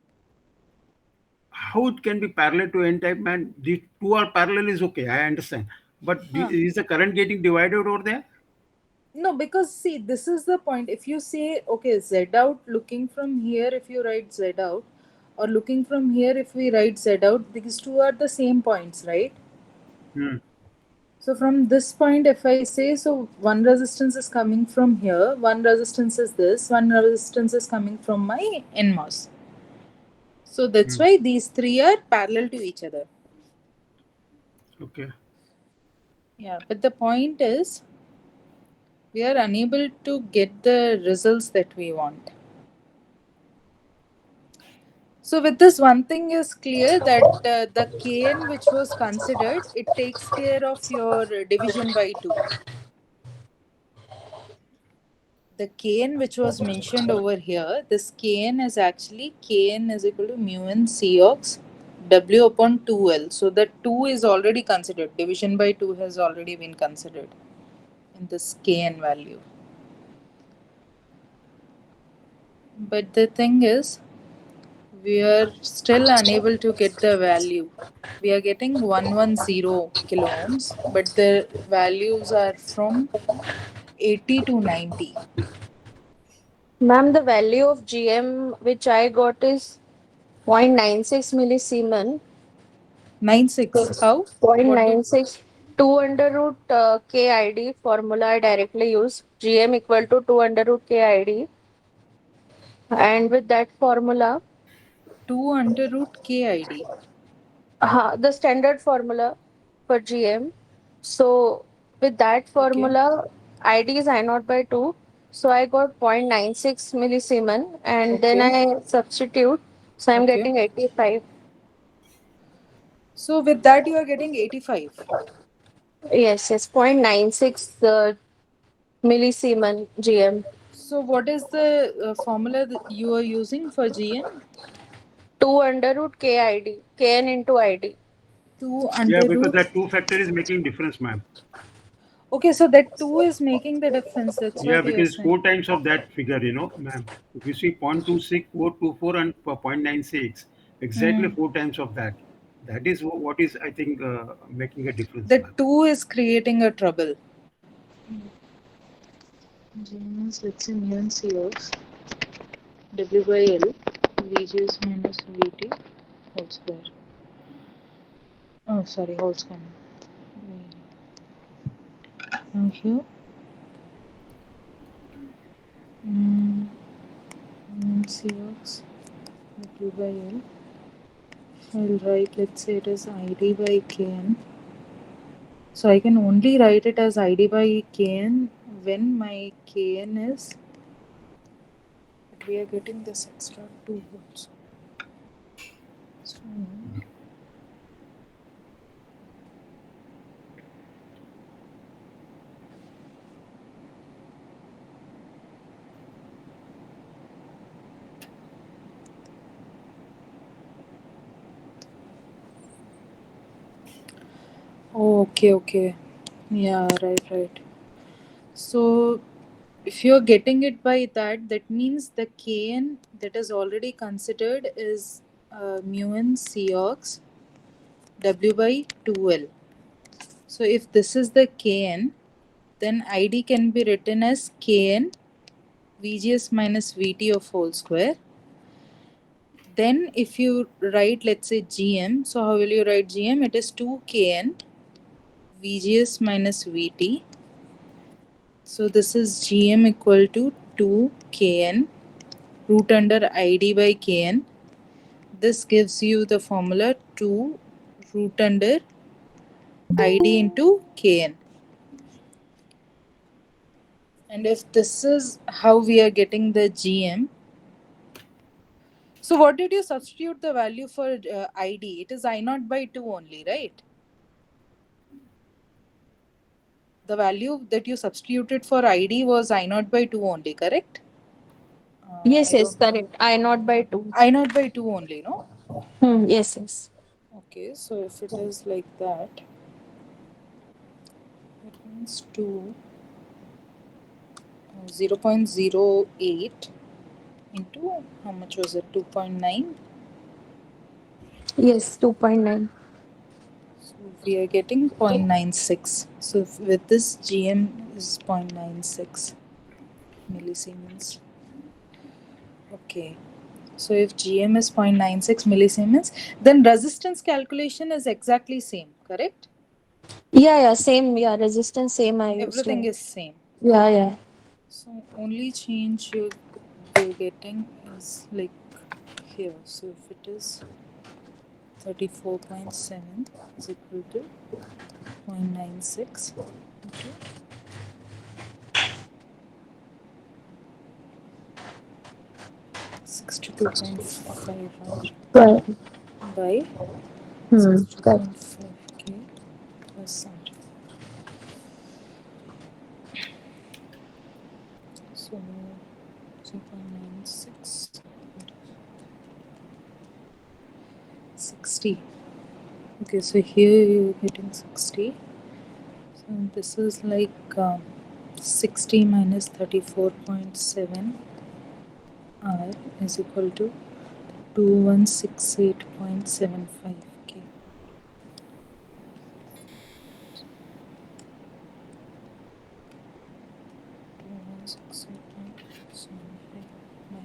how it can be parallel to n type, man? The two are parallel is okay, I understand, but Huh. is the current getting divided over there? No, because see, this is the point. If you say, okay, Z out looking from here, if you write Z out, or looking from here, if we write Z out, these two are the same points, right? Hmm. So from this point, if I say, so one resistance is coming from here, one resistance is this, one resistance is coming from my NMOS. So that's Hmm. why these three are parallel to each other. Okay. Yeah, but the point is, we are unable to get the results that we want. So with this, one thing is clear that the Kn which was considered, it takes care of your division by 2. The Kn which was mentioned over here, this Kn is actually Kn is equal to mu n Cox W upon 2L. So the 2 is already considered. Division by 2 has already been considered in this Kn value. But the thing is, we are still unable to get the value. We are getting 110 kilo ohms, but the values are from 80 to 90. ma'am, the value of GM which I got is 0.96 millisiemens. 96. How? What do? 0.96 2 under root KID formula I directly use. GM equal to 2 under root KID. And with that formula, 2 under root KID. the standard formula for GM. So with that Okay. formula, ID is I naught by 2. So I got 0.96 millisiemen, and then Okay. I substitute. So I'm Okay. getting 85. So with that you are getting 85. Yes, yes, 0.96 millisiemen GM. So what is the formula that you are using for GM? 2 under root KID, KN into ID. 2 Yeah, under because root. that two factor is making difference, ma'am. Okay, so that 2 is making the difference. That's Yeah, what you're because saying. 4 times of that figure, ma'am. If you see 0.26, 424, and 0.96, exactly Hmm. 4 times of that. That is what is, I think, making a difference, The ma'am. 2 is creating a trouble. GM is, let's say, mu and C of W by L, VGS minus VT whole square. Oh, sorry, whole square. Now here, mm, C of W by L. I'll write, let's say it is ID by Kn. So I can only write it as ID by Kn when my Kn is, but we are getting this extra 2 volts. So, oh, okay. Yeah, right. So if you're getting it by that, that means the Kn that is already considered is mu n Cox W by 2L. So if this is the Kn, then ID can be written as Kn VGS minus VT of whole square. Then if you write, let's say GM, so how will you write GM? It is 2Kn VGS minus VT. So this is GM equal to 2Kn root under ID by Kn. This gives you the formula 2 root under ID into Kn. And if this is how we are getting the GM, so what did you substitute the value for ID? It is I naught by 2 only, right? The value that you substituted for ID was I naught by 2 only, correct? Yes, I yes, don't. correct. I naught by 2. I naught by 2 only, no? Yes, yes. Okay, so if it is like that, it means 2 0.08 into how much was it? 2.9. Yes, 2.9. So we are getting 0.96. So with this GM is 0.96 millisiemens. Okay. So if GM is 0.96 millisiemens, then resistance calculation is exactly same, correct? Yeah, same. Yeah, resistance same I used. Everything Yeah, is same. yeah. So only change you're getting is like here. So if it is 34.7 is equal to 0.96 into 62.5 Right. by Correct. 62.5k plus 100. So 0.96 into 60. Okay, so here you're getting 60. So this is like 60 minus 34.7 R is equal to 2168.75 K. 2168.75 by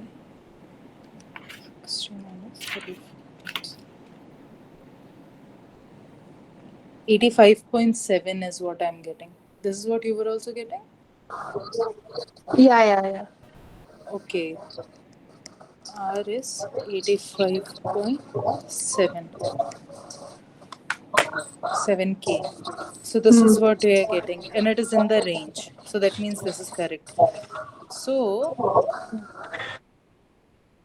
60 minus 34. 85.7 is what I'm getting. This is what you were also getting? Yeah. Okay. R is 85.7. 7K. So this is what we are getting, and it is in the range. So that means this is correct. So,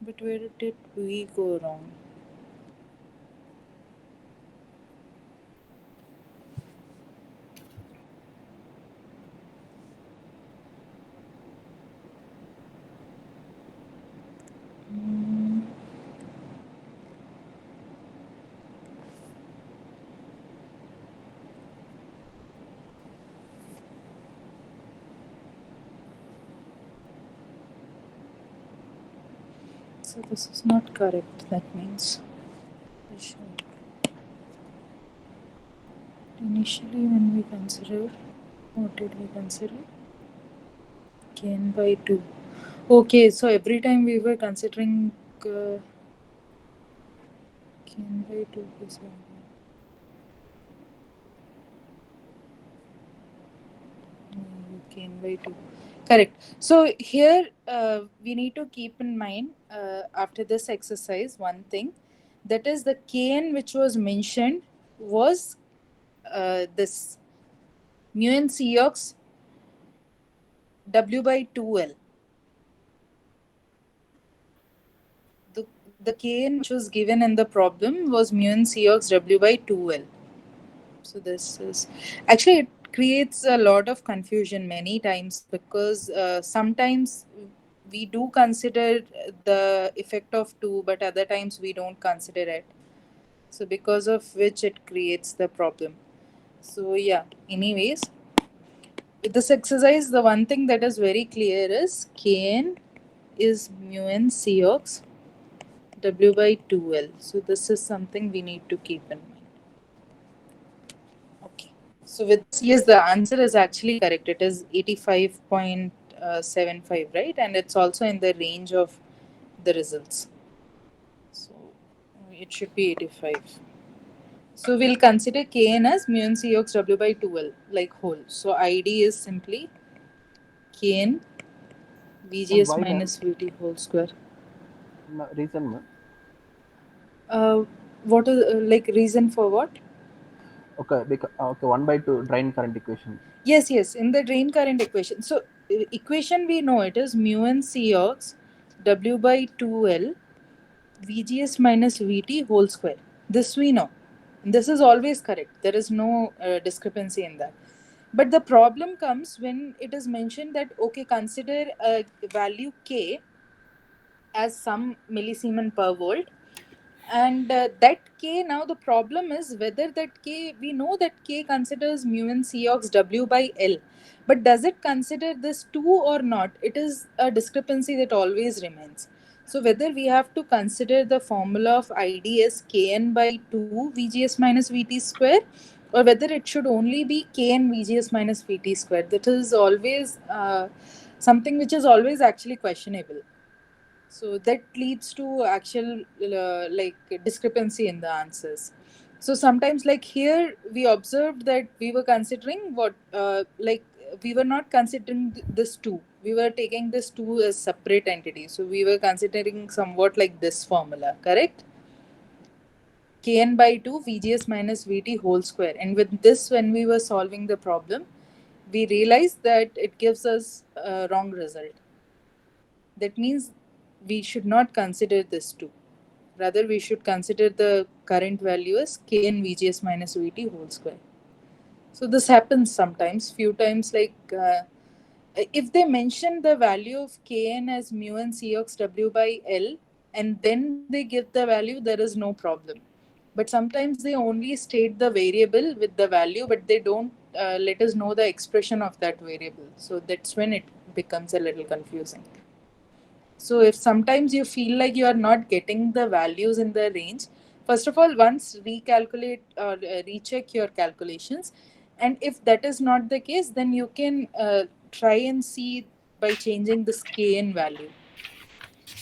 but where did we go wrong? Hmm. So this is not correct. That means we should initially when we consider, what did we consider? Kn by 2. Okay, so every time we were considering kn by 2 is 1. Kn by 2. Correct. So here we need to keep in mind after this exercise one thing, that is the kn which was mentioned was this mu n Cox W by 2L. The kn which was given in the problem was mu n Cox W by 2L. So this is actually, it creates a lot of confusion many times because sometimes we do consider the effect of 2, but other times we don't consider it. So because of which it creates the problem. So yeah, anyways, with this exercise, the one thing that is very clear is Kn is mu n Cox W by 2L. So this is something we need to keep in mind. Okay. So with this, yes, the answer is actually correct. It is 85.75, right? And it's also in the range of the results. So it should be 85. So we'll consider Kn as mu n Cox W by 2L, like whole. So ID is simply Kn VGS Why, ma'am? minus VT whole square. Reason, ma'am? What is like reason for what? Okay, because, okay, 1 by 2 drain current equation. Yes, in the drain current equation. So equation we know it is mu n Cox W by 2L VGS minus VT whole square. This we know. This is always correct. There is no discrepancy in that. But the problem comes when it is mentioned that, okay, consider a value K as some millisiemens per volt. And that K, now the problem is whether that K, we know that K considers mu n Cox W by L. But does it consider this 2 or not? It is a discrepancy that always remains. So whether we have to consider the formula of ID as Kn by 2 VGS minus VT square, or whether it should only be Kn VGS minus VT square. That is always something which is always actually questionable. So that leads to actual like discrepancy in the answers. So sometimes, like here, we observed that we were considering what like we were not considering this two. We were taking this two as separate entities. So we were considering somewhat like this formula, correct? Kn by 2 VGS minus VT whole square. And with this, when we were solving the problem, we realized that it gives us a wrong result. That means we should not consider this 2. Rather, we should consider the current value as Kn VGS minus VT whole square. So this happens sometimes, few times, like if they mention the value of Kn as mu n Cox W by L and then they give the value, there is no problem. But sometimes they only state the variable with the value, but they don't let us know the expression of that variable. So that's when it becomes a little confusing. So if sometimes you feel like you are not getting the values in the range, first of all, once recalculate or recheck your calculations. And if that is not the case, then you can try and see by changing this Kn value.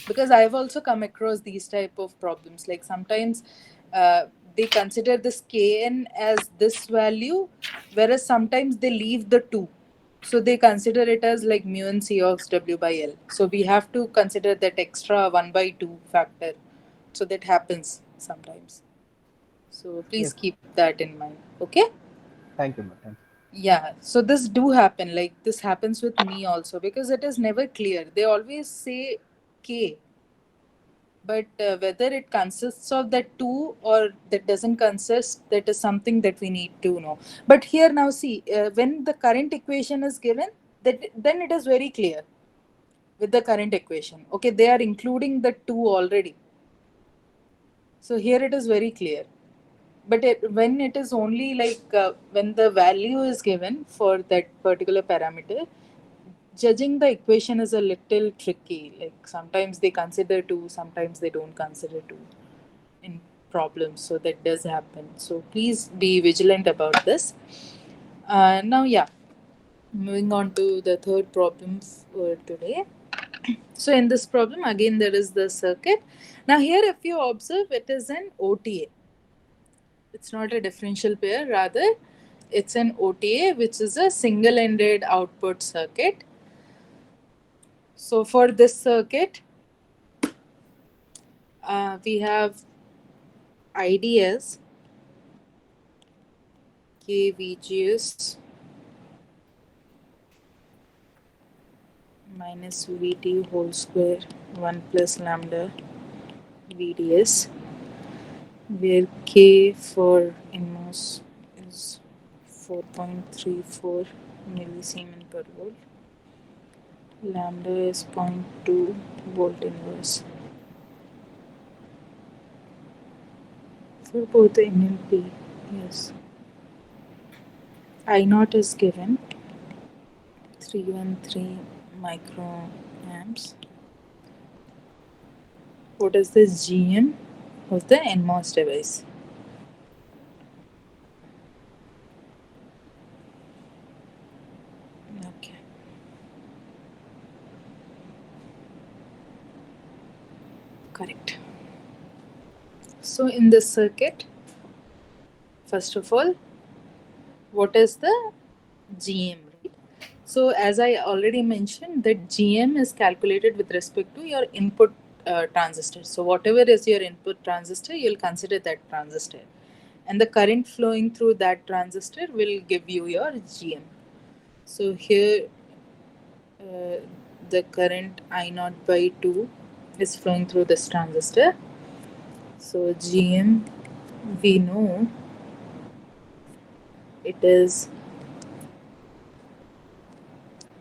Because I've also come across these type of problems. Like sometimes they consider this Kn as this value, whereas sometimes they leave the 2. So they consider it as like mu n Cox W by L. So we have to consider that extra 1 by 2 factor. So that happens sometimes. So please Yes. keep that in mind. Okay? Thank you, ma'am. Thank you. Yeah, so this do happen. Like this happens with me also because it is never clear. They always say K, but whether it consists of that two or that doesn't consist, that is something that we need to know. But here now, see, when the current equation is given, that then it is very clear with the current equation. Okay, they are including the two already. So here it is very clear. But when it is only like when the value is given for that particular parameter, judging the equation is a little tricky. Like sometimes they consider two, sometimes they don't consider two in problems. So that does happen. So please be vigilant about this. Now, yeah, moving on to the third problem for today. So in this problem, again, there is the circuit. Now here, if you observe, it is an OTA. It's not a differential pair, rather it's an OTA, which is a single-ended output circuit. So for this circuit, we have IDS KVGS minus VT whole square 1 plus lambda VDS, where K for NMOS is 4.34 millisiemen per volt, lambda is 0.2 volt inverse. For both the NMP, yes. I naught is given 313 microamps. What is this GM of the NMOS device? Okay. Correct. So in this circuit, first of all, what is the GM, right? So as I already mentioned, that GM is calculated with respect to your input transistor. So whatever is your input transistor, you'll consider that transistor. And the current flowing through that transistor will give you your GM. So here the current I naught by 2 is flowing through this transistor. So GM, we know it is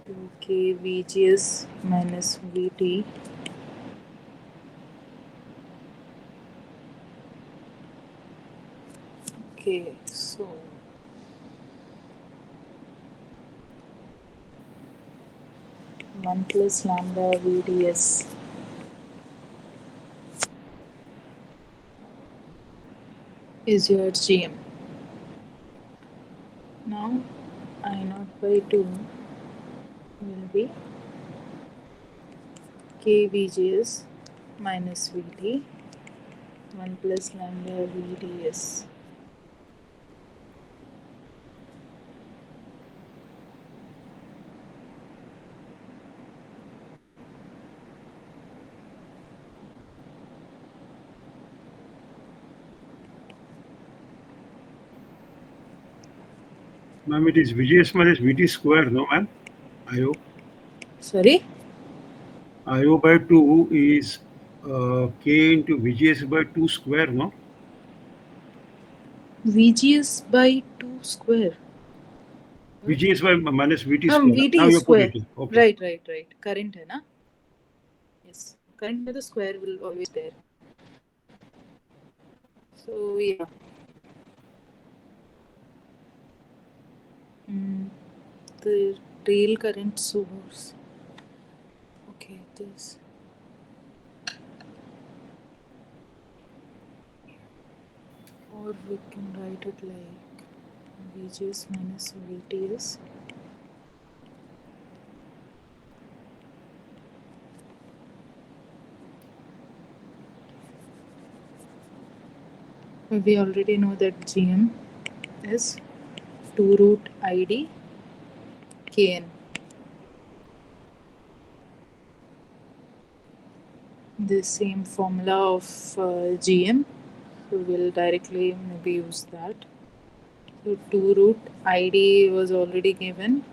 2k VGS minus VT Okay, so one plus lambda VDS is your GM. Now I naught by 2 will be k VGS minus VT 1 plus lambda VDS. Ma'am, it is VGS minus VT square, no, ma'am? IO. Sorry? IO by 2 is K into VGS by 2 square, no? VGS by 2 square. VGS by minus VT square. Now VT you put square. it. Okay. Right. Current है ना? Yes. Current में the square will always there. So yeah. The tail current source. Okay, this. Or we can write it like VGS minus VTS. We already know that GM is 2 root ID Kn. The same formula of GM, so we'll directly maybe use that. So So 2 root ID was already given.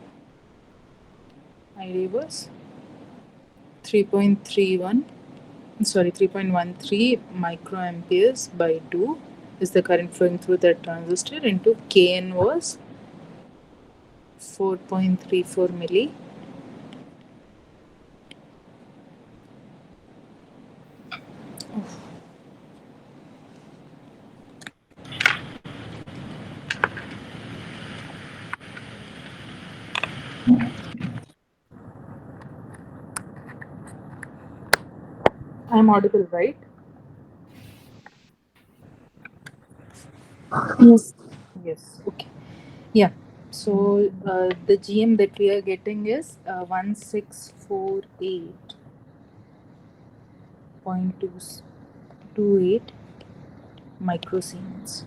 ID was 3.31, sorry, 3.13 microamperes by 2 is the current flowing through that transistor, into Kn was 4.34 milli. I'm audible, right? Yes. Yes. Okay. Yeah. So the GM that we are getting is 1648.228 microsiemens.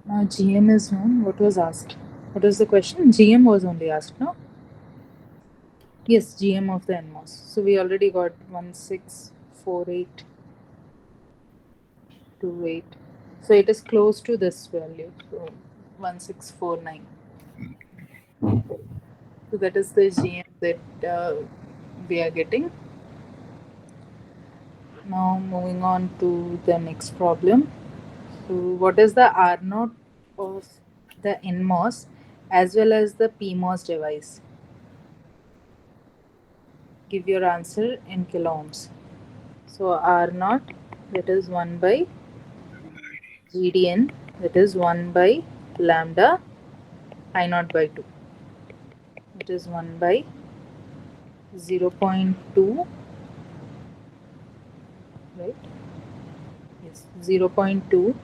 Now GM is known. What was asked? What was the question? GM was only asked, no? Yes, GM of the NMOS. So we already got 164828. So it is close to this value. So 1649. So that is the GM that we are getting. Now moving on to the next problem. So what is the R naught of the NMOS as well as the PMOS device? Give your answer in kilo ohms. So R naught, that is 1 by GDN, that is 1 by lambda I naught by 2. It is 1 by 0.2, right? Yes, 0.2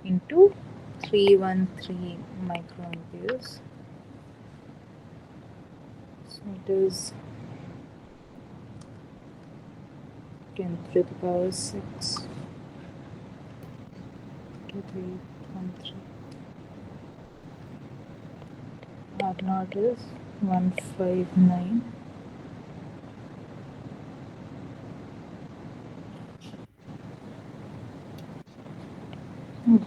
into 313 microamperes. So it is 10 to the power 6 to 313. R naught is 159. About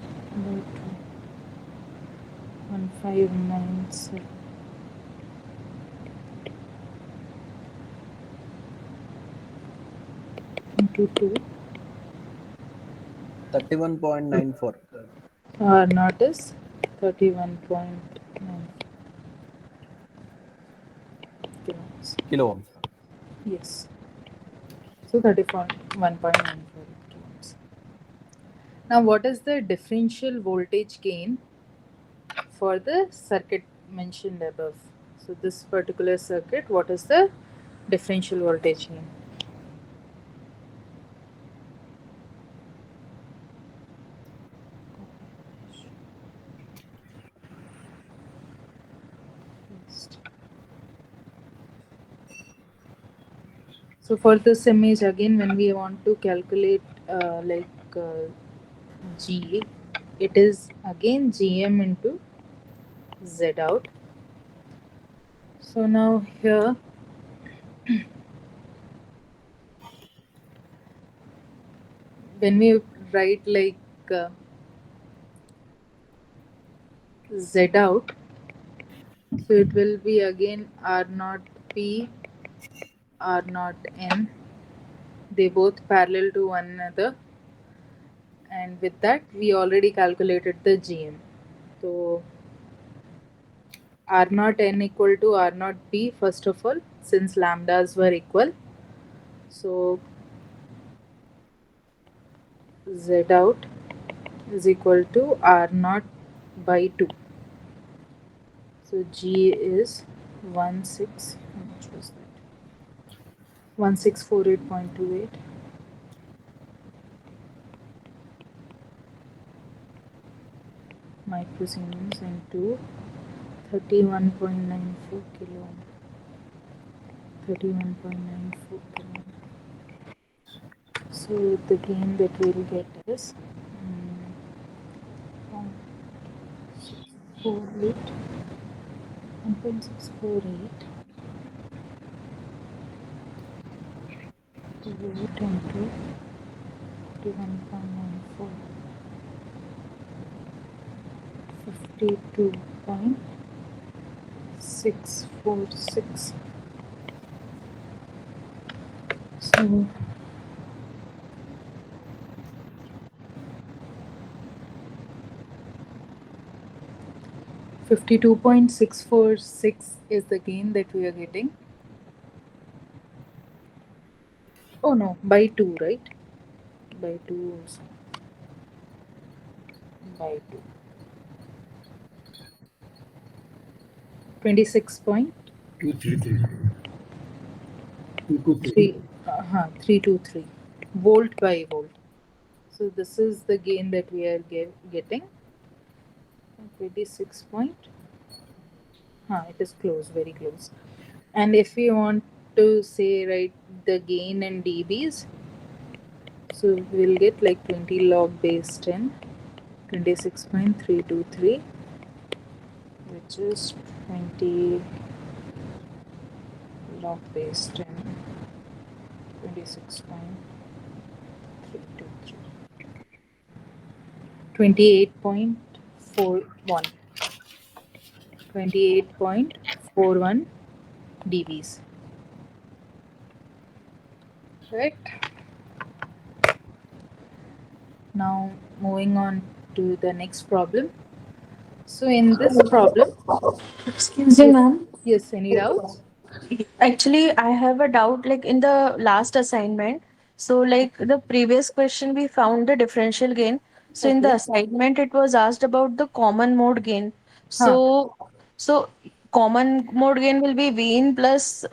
1597 into 2. 31.94 R naught is 31.9 kilograms. kilo ohms. Yes. So 31.94 kilograms. Now, what is the differential voltage gain for the circuit mentioned above? So, this particular circuit, what is the differential voltage gain? So, for this image, again, when we want to calculate G, it is again GM into Z out. So, now here, when we write uh, Z out, so it will be again R naught P, R naught N. They both parallel to one another, and with that we already calculated the GM. So R naught N equal to R naught P first of all, since lambdas were equal. So Z out is equal to R naught by 2. So G is 16, how much was that? 1648.28 microsiemens into 31.94 kilo ohm. 31.94 kilo ohm. So the gain that we'll get is 1.648 1.648 Weight into 51.94. 52.646. So 52.646 is the gain that we are getting. Oh no, by 2, right? By 2 also. By 2. 26.3. 233. 323 volt by volt. So this is the gain that we are getting. 26 point. It is close, very close. And if we want to say, right, the gain in dBs, so we'll get like 20 log base 10, 26.323, which is 20 log base 10, 26.323, 28.41, 28.41 dBs. Right. Now moving on to the next problem. So in this problem, Excuse me, yes, ma'am. yes, any doubts? Actually, I have a doubt. Like in the last assignment, so like the previous question, we found the differential gain. So in the Okay. assignment, it was asked about the common mode gain. Huh. So common mode gain will be V in plus,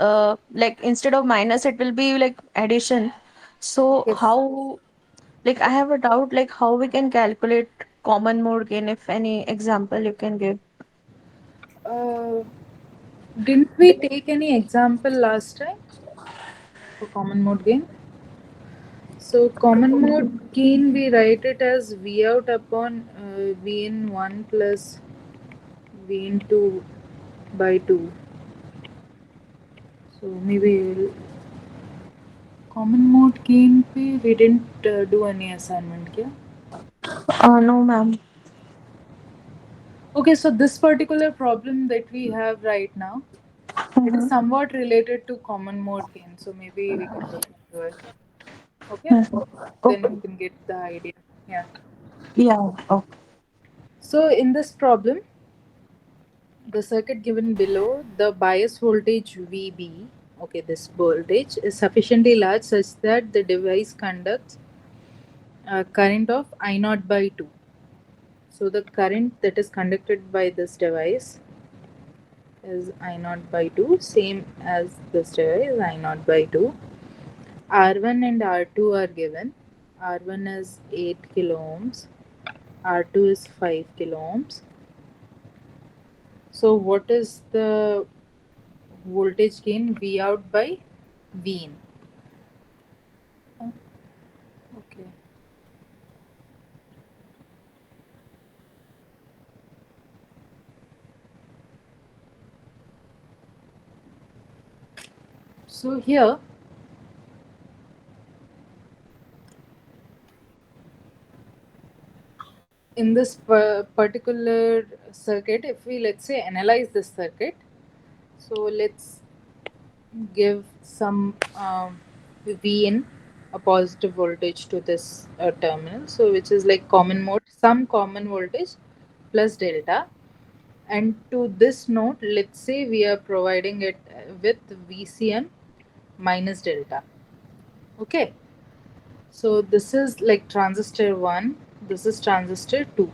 like instead of minus, it will be like addition. So Yes. how, like I have a doubt, like how we can calculate common mode gain, if any example you can give. Uh, didn't we take any example last time for common mode gain? So common mode gain, we write it as V out upon V in 1 plus V in 2 by 2. So maybe common mode gain पे we didn't do any assignment क्या? No, ma'am. Okay, so this particular problem that we have right now, it is somewhat related to common mode gain. So maybe we can look into it. Okay, then you Okay. can get the idea. Yeah. Yeah. Okay. So in this problem, the circuit given below, the bias voltage VB, okay, this voltage is sufficiently large such that the device conducts a current of I naught by 2. So the current that is conducted by this device is I naught by 2, same as this device, I naught by 2. R1 and R2 are given. R1 is 8 kilo ohms, R2 is 5 kilo ohms. So what is the voltage gain V out by V in? Okay. So here in this particular circuit, if we let's say analyze this circuit, so let's give some V in, a positive voltage to this terminal, so which is like common mode, some common voltage plus delta. And to this node, let's say we are providing it with VCM minus delta. Okay. So this is like transistor 1, this is transistor 2.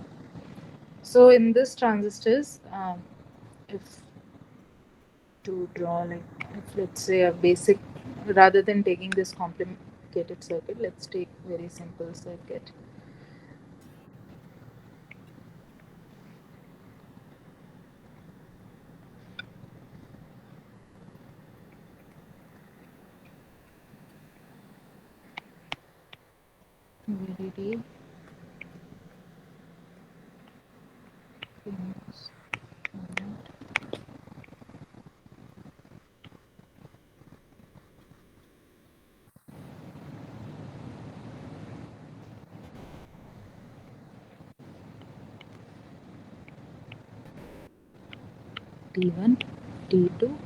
So in this transistors, if to draw like, if let's say a basic, rather than taking this complicated circuit, let's take very simple circuit. VDD. T1, T2,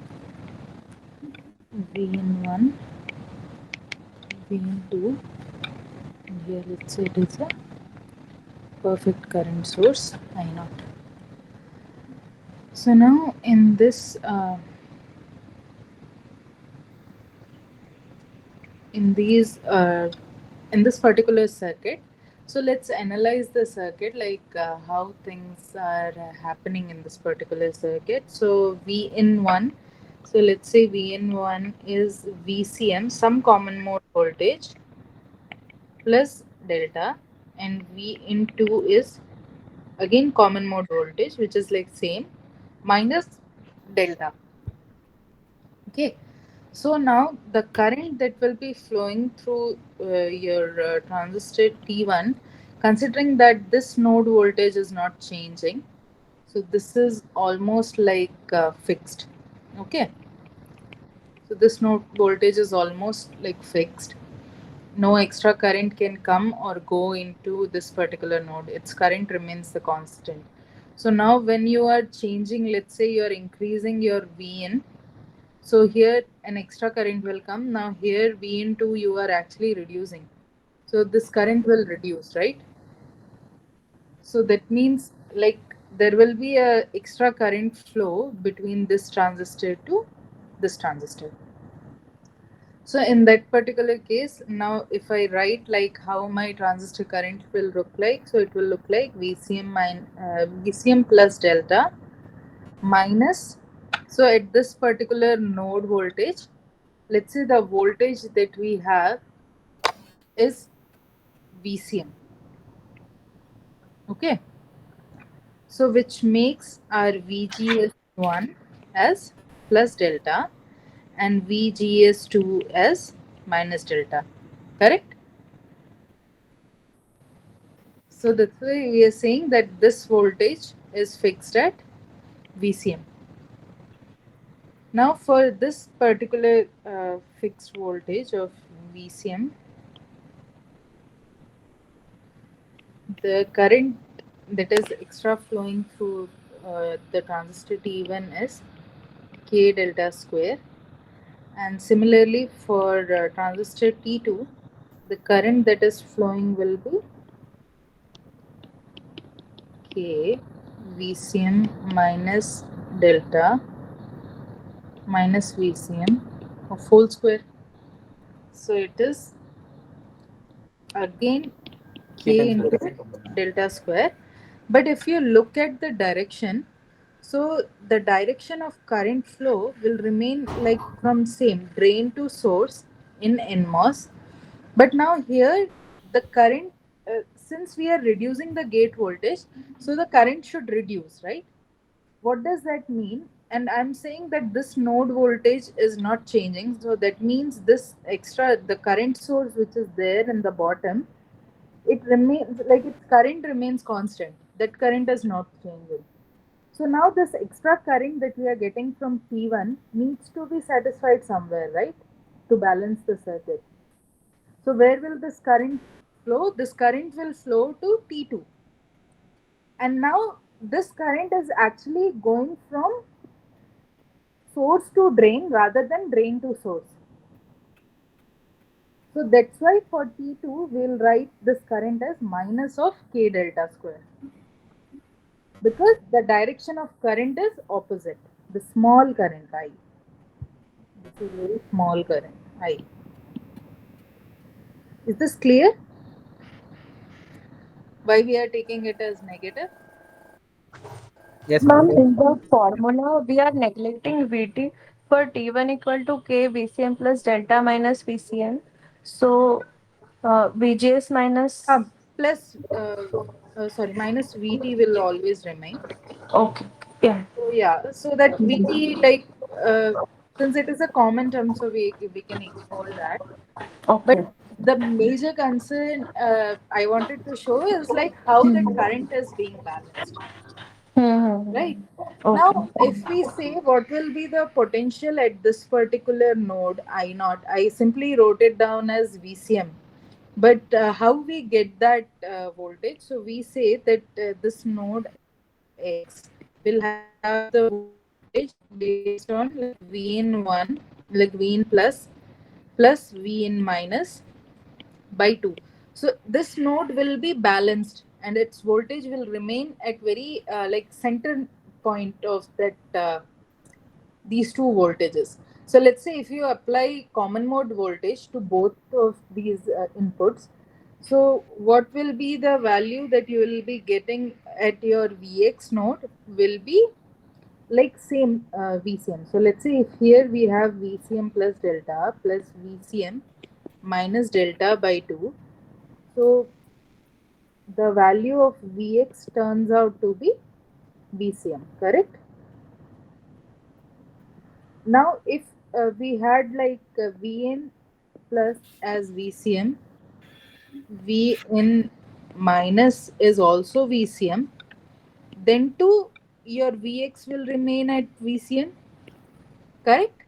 V in 1, V in 2, and here let's say it is a perfect current source I naught. So now in this in these in this particular circuit, so let's analyze the circuit, like how things are happening in this particular circuit. So V in 1, so let's say V in 1 is VCM, some common mode voltage, plus delta, and V in 2 is again common mode voltage, which is like same, minus delta. Okay, so now the current that will be flowing through your transistor T1, considering that this node voltage is not changing, so this is almost like fixed. Okay, so this node voltage is almost like fixed. No extra current can come or go into this particular node. Its current remains the constant. So now when you are changing, let's say you are increasing your V in, so here an extra current will come. Now here V into you are actually reducing. So this current will reduce, right? So that means like there will be a extra current flow between this transistor to this transistor. So in that particular case, now if I write like how my transistor current will look like, so it will look like VCM plus delta minus, so at this particular node voltage, let's say the voltage that we have is VCM. Okay, so which makes our VGS1 as plus delta and VGS2 as minus delta, correct? So that's why we are saying that this voltage is fixed at VCM. Now for this particular fixed voltage of VCM, the current that is extra flowing through the transistor T1 is K delta square, and similarly for transistor T2, the current that is flowing will be K VCM minus delta minus VCM of whole square. So it is again K into delta square. But if you look at the direction, so the direction of current flow will remain like from same drain to source in NMOS. But now here the current, since we are reducing the gate voltage, so the current should reduce, right? What does that mean? And I'm saying that this node voltage is not changing. So that means this extra, the current source which is there in the bottom, it remains like its current remains constant. That current is not changing. So now this extra current that we are getting from T1 needs to be satisfied somewhere, right? To balance the circuit. So where will this current flow? This current will flow to T2. And now this current is actually going from source to drain rather than drain to source. So that's why for T2 we'll write this current as minus of K delta square. Because the direction of current is opposite. The small current I. This is very small current I. Is this clear? Why we are taking it as negative? Yes, Ma'am, ma'am. in the formula, we are neglecting VT for T1 equal to K VCM plus delta minus VCM. So, VGS minus. Plus, sorry, minus VT will always remain. Okay. Yeah. So yeah, so that VT, like, since it is a common term, so we can ignore that. But Okay. the major concern I wanted to show is like how the current is being balanced, right? Okay. Now, if we say what will be the potential at this particular node I naught, I simply wrote it down as VCM. But how we get that voltage? So we say that this node X will have the voltage based on like V in 1, like V in plus V in minus by 2. So this node will be balanced and its voltage will remain at very like center point of that these two voltages. So let's say if you apply common mode voltage to both of these inputs, so what will be the value that you will be getting at your Vx node will be like same VCM. So let's say if here we have VCM plus delta plus VCM minus delta by 2. So the value of Vx turns out to be VCM, correct? Now, if we had like Vn plus as VCM, Vn minus is also VCM, then too your Vx will remain at VCM, correct?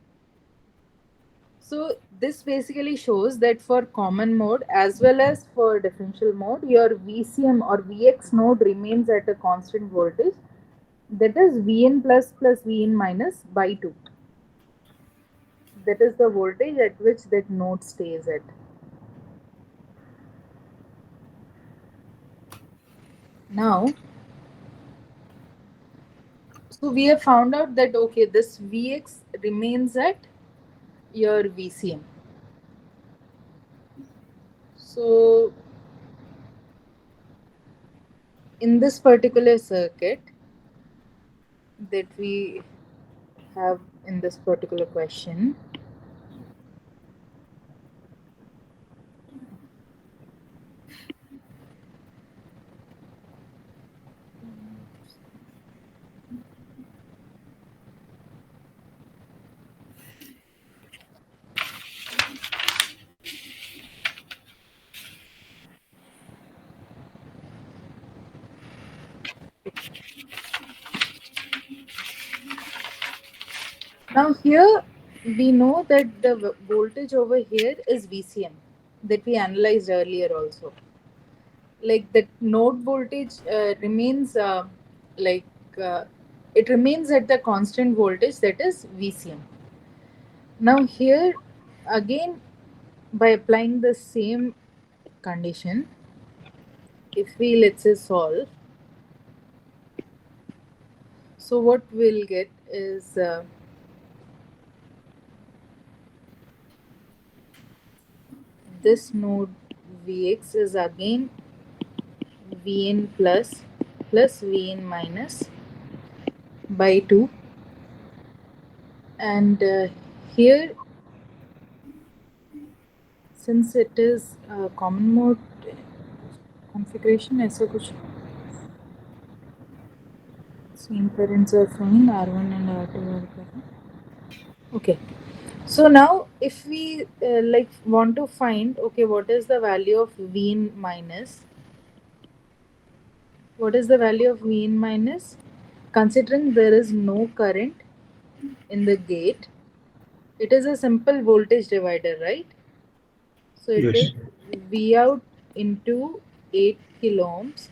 So this basically shows that for common mode as well as for differential mode, your VCM or Vx node remains at a constant voltage, that is Vn plus Vn minus by 2. That is the voltage at which that node stays at. Now, so we have found out that okay, this Vx remains at your VCM. So in this particular circuit that we have in this particular question, now here we know that the voltage over here is VCM that we analyzed earlier also. Like the node voltage remains like uh, it remains at the constant voltage, that is VCM. Now here again, by applying the same condition, if we let's say solve, so what we'll get is this node Vx is again Vn plus Vn minus by 2, and here since it is common mode configuration, ऐसा कुछ same currents are fine, R1 and R2 are present. Okay, so now if we like want to find okay what is the value of Vn minus, what is the value of Vn minus, considering there is no current in the gate, it is a simple voltage divider, right? So it Yes. is V out into 8 kilo ohms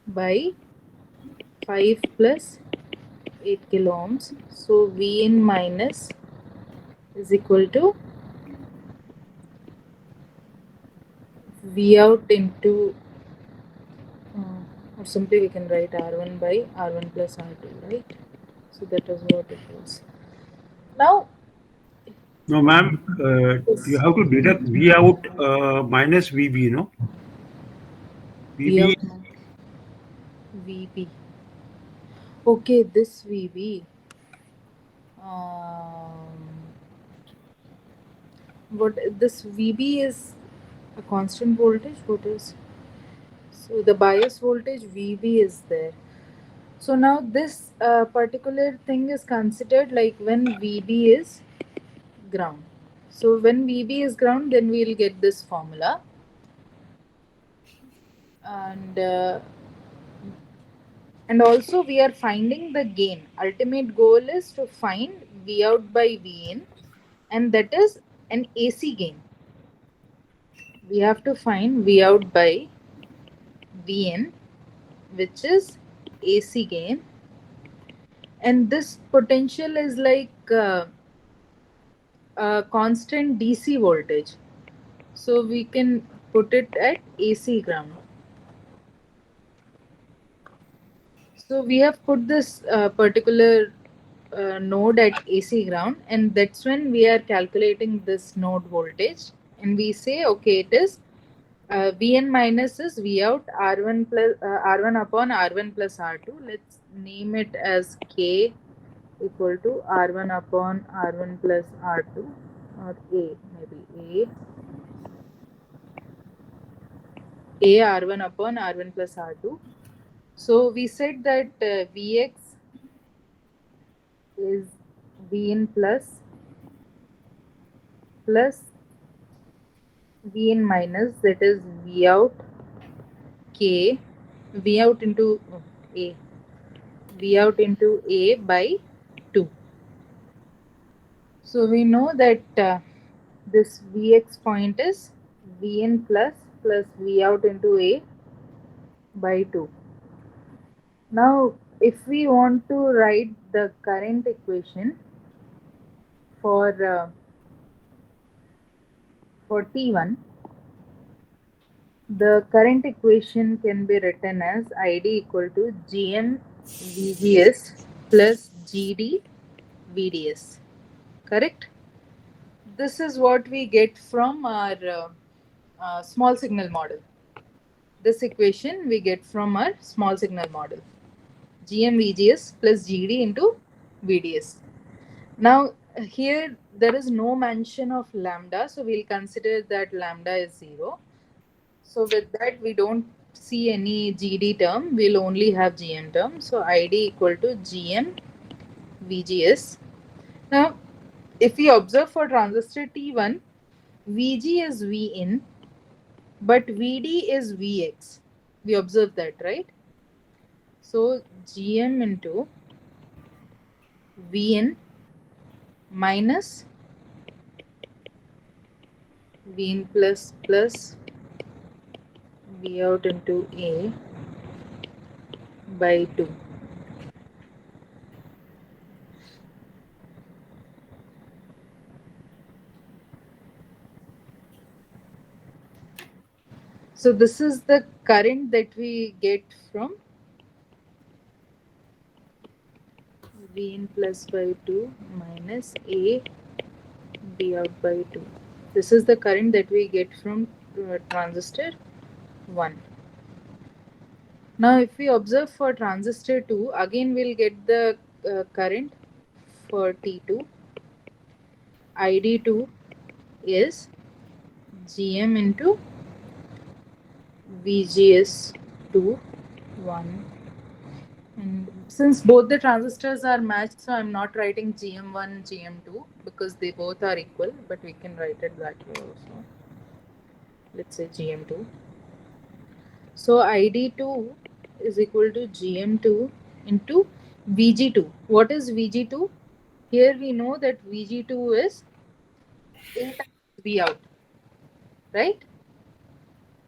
by 5 plus 8 kilo ohms. So Vn minus is equal to V out into or simply we can write R1 by R1 plus R2, right? So that is what it was. Now, No, ma'am, you have to deduct V out minus VB, no? V VB, out VB. Okay, this VB. What this VB is a constant voltage? What is? So the bias voltage VB is there. So now this particular thing is considered like when VB is ground. So when VB is ground, then we'll get this formula. And also we are finding the gain. Ultimate goal is to find V out by V in, and that is an AC gain. We have to find V out by V in, which is AC gain, and this potential is like a constant DC voltage. So we can put it at AC ground. So we have put this particular node at AC ground, and that's when we are calculating this node voltage, and we say okay, it is Vn minus is V out R1 plus R1 upon R1 plus R2. Let's name it as K equal to R1 upon R1 plus R2, or A, maybe A R1 upon R1 plus R2. So we said that Vx is Vn plus Vn minus, that is V out K, V out into A, V out into A by 2. So we know that this Vx point is Vn plus V out into A by 2. Now, if we want to write the current equation for T1, the current equation can be written as ID equal to Gm VGS plus GD VDS. Correct? This is what we get from our small signal model. This equation we get from our small signal model. Gm VGS plus GD into VDS. Now here there is no mention of lambda, so we'll consider that lambda is 0. So with that we don't see any GD term, we'll only have GM term. So ID equal to GM VGS. Now if we observe for transistor T1, VG is V in, but VD is Vx. We observe that, right? So GM into Vn minus Vn plus V out into A by 2. So this is the current that we get from Vn plus by 2 minus A V out by 2. This is the current that we get from transistor 1. Now if we observe for transistor 2, again we'll get the current for T2. ID2 is Gm into VGS2 1. And since both the transistors are matched, so I'm not writing GM1, GM2 because they both are equal, but we can write it that way also. Let's say GM2. So ID2 is equal to GM2 into VG2. What is VG2? Here we know that VG2 is A times V out, right?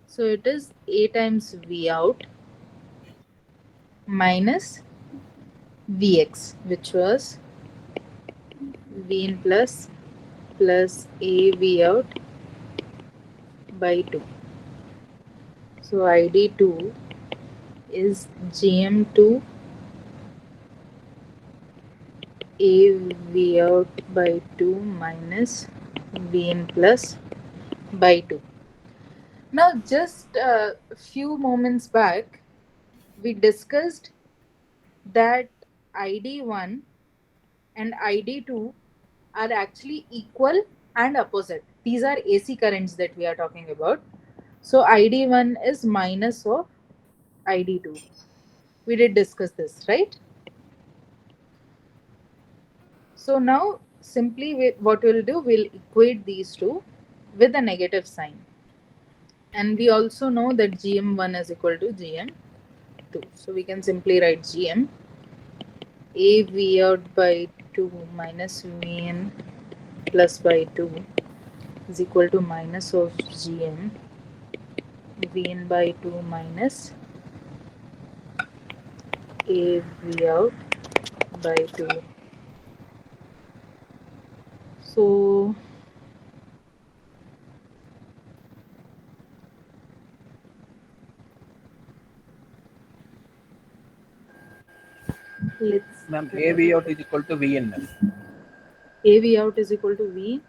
So it is A times V out minus Vx, which was Vn plus A V out by 2. So ID2 is GM2 A V out by 2 minus Vn plus by 2. Now just a few moments back we discussed that ID1 and ID2 are actually equal and opposite. These are AC currents that we are talking about. So ID1 is minus of ID2. We did discuss this, right? So now simply what we'll do, we'll equate these two with a negative sign. And we also know that GM1 is equal to GM2. So we can simply write GM A V out by 2 minus Vn plus by 2 is equal to minus of Gm Vn by 2 minus A V out by 2. So let's Ma'am, A V out is equal to V in, ma'am. AV out is equal to V.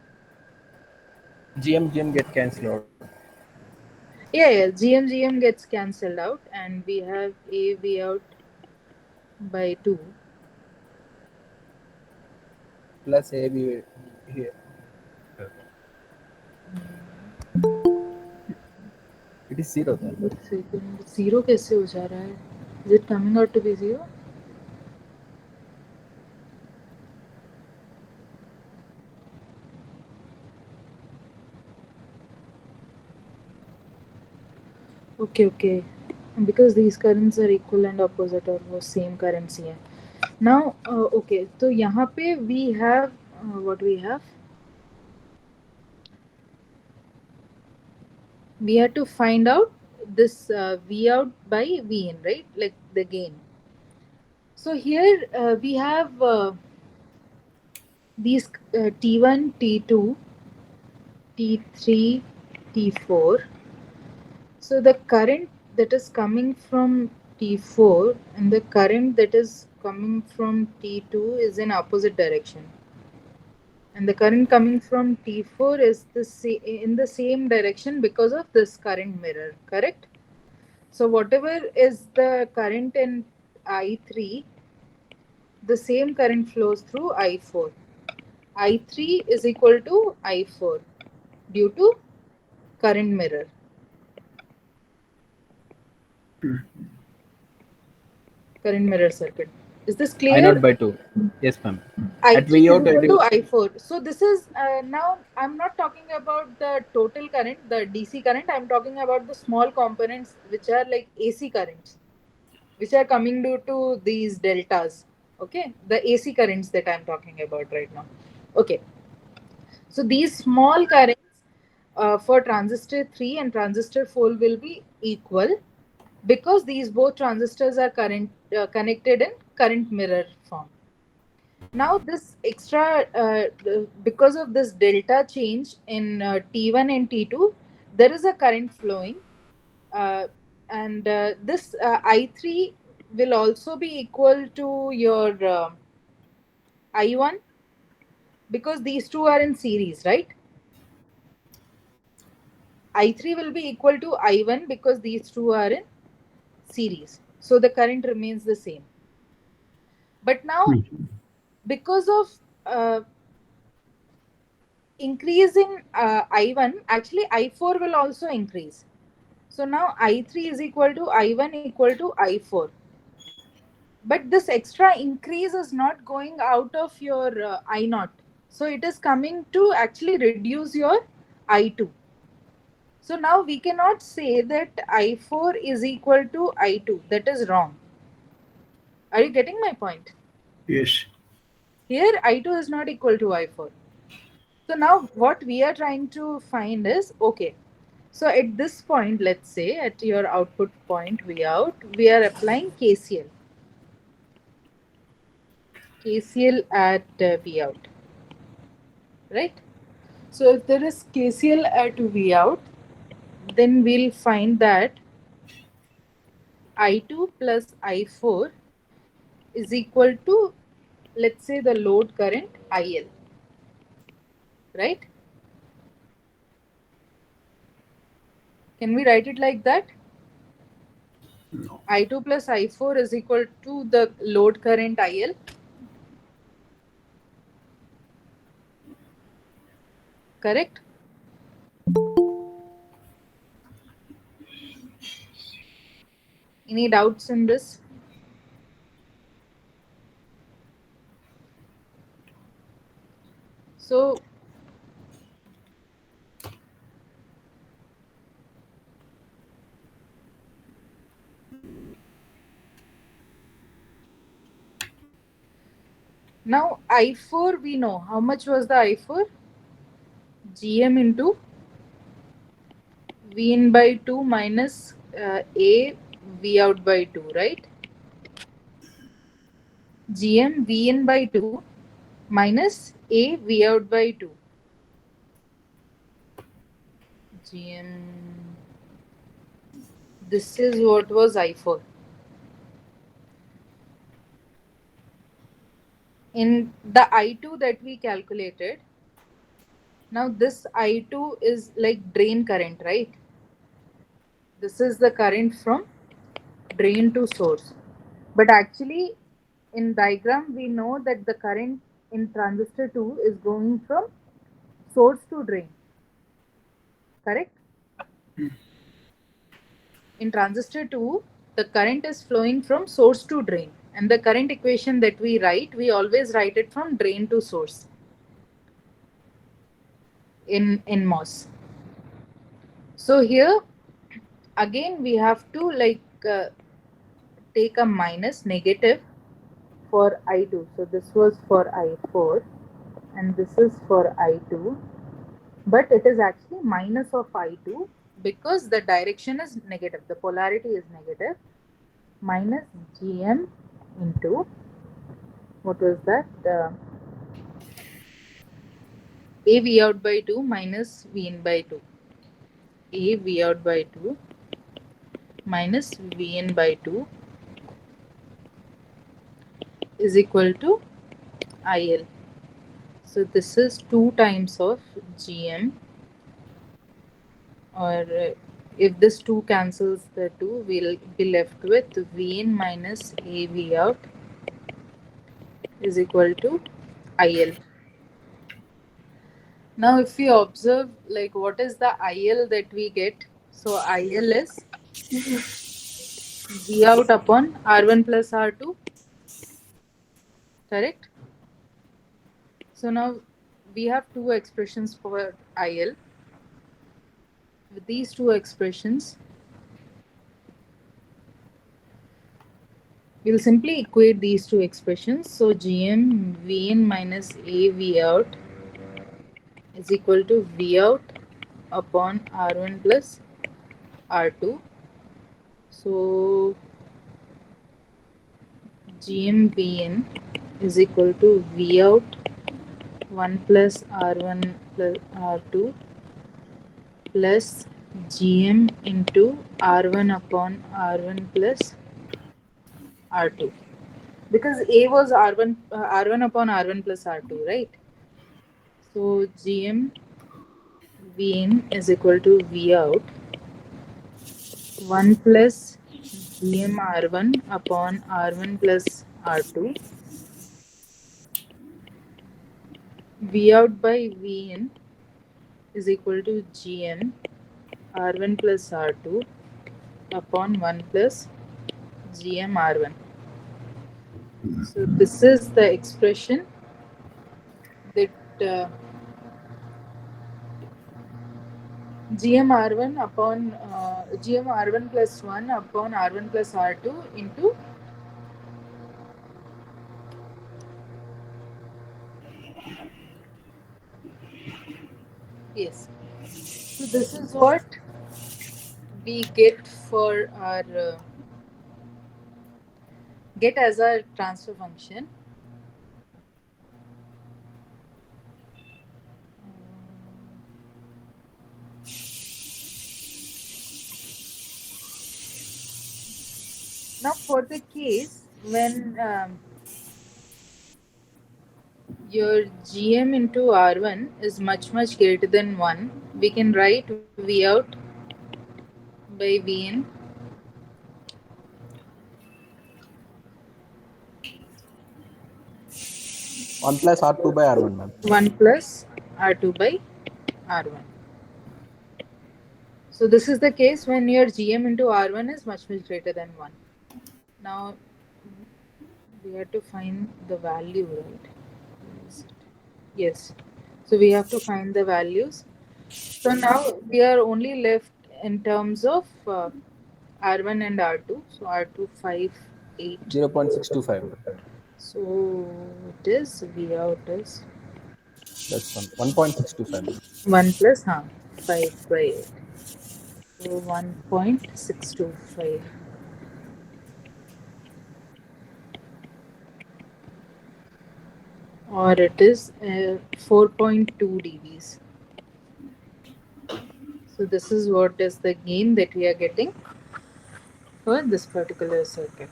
GM get cancelled out. Yeah, GM gets cancelled out, and we have AV out by 2. Plus AV here. It is 0 then. एक second, 0 कैसे हो जा रहा है? Is it coming out to be 0? Okay. Because these currents are equal and opposite or वो same currents ही हैं. Now, okay, तो यहाँ पे we have what we have? We have to find out this V out by V in, right? Like the gain. So here we have these T1, T2, T3, T4. So the current that is coming from T4 and the current that is coming from T2 is in opposite direction. And the current coming from T4 is in the same direction because of this current mirror, correct? So whatever is the current in I3, the same current flows through I4. I3 is equal to I4 due to current mirror. Current mirror circuit. Is this clear? I0 by 2. Yes, ma'am. At I3 V out, is equal to I4. So this is now I'm not talking about the total current, the DC current. I'm talking about the small components which are like AC currents, which are coming due to these deltas. Okay, the AC currents that I'm talking about right now. Okay, so these small currents for transistor 3 and transistor 4 will be equal because these both transistors are connected in current mirror form. Now this extra, because of this delta change in T1 and T2, there is a current flowing, and this I3 will also be equal to your I1 because these two are in series, right? I3 will be equal to I1 because these two are in series. So the current remains the same. But now, because of increase in I1, actually I4 will also increase. So now I3 is equal to I1 equal to I4. But this extra increase is not going out of your I0. So it is coming to actually reduce your I2. So now we cannot say that I4 is equal to I2. That is wrong. Are you getting my point? Yes. Here I2 is not equal to I4. So now what we are trying to find is, okay, so at this point, let's say at your output point V out, we are applying KCL. KCL at V out, right? So if there is KCL at V out, then we'll find that I2 plus I4 is equal to, let's say, the load current IL, right? Can we write it like that? No. I2 plus I4 is equal to the load current IL. Correct? Any doubts in this? So now I4 we know. How much was the I4? GM into V in by 2 minus A V out by 2, right? GM V in by 2 minus A V out by 2. GM, this is what was I4. In the I2 that we calculated, now this I2 is like drain current, right? This is the current from drain to source. But actually, in diagram, we know that the current in transistor 2 is going from source to drain. Correct? In transistor 2, the current is flowing from source to drain. And the current equation that we write, we always write it from drain to source in MOS. So here, again, we have to take a minus negative for I2. So this was for I4 and this is for I2. But it is actually minus of I2 because the direction is negative. The polarity is negative. Minus GM into, what was that? A V out by 2 minus V in by 2. A V out by 2 minus V in by 2 is equal to IL. So this is 2 times of GM, or if this 2 cancels the 2, we'll be left with V in minus AV out is equal to IL. Now if we observe like what is the IL that we get, so IL is V out upon R1 plus R2, correct? So now we have 2 expressions for IL. With these 2 expressions, we'll simply equate these 2 expressions. So GM V in minus A V out is equal to V out upon R1 plus R2. So GM V in is equal to V out 1 plus R1 plus R2 plus GM into R1 upon R1 plus R2. Because A was R1 upon R1 plus R2, right? So GM V in is equal to V out 1 plus GM R1 upon R1 plus R2. V out by V in is equal to GM R1 plus R2 upon 1 plus GM R1. So this is the expression that GM R1 upon GM R1 plus 1 upon R1 plus R2 into yes. So this is what we get for our get as our transfer function. Now for the case when your GM into R1 is much greater than 1, we can write V out by V in One plus R2 by R1, ma'am. 1 plus R2 by R1. So this is the case when your GM into R1 is much greater than 1. Now we have to find the value, right? Yes. So we have to find the values. So now we are only left in terms of R1 and R2. So R2 5, 8. 0.625. So it is V out is That's 1.625. 1 plus 5 by 8. So 1.625. or it is 4.2 dBs. So this is what is the gain that we are getting for this particular circuit.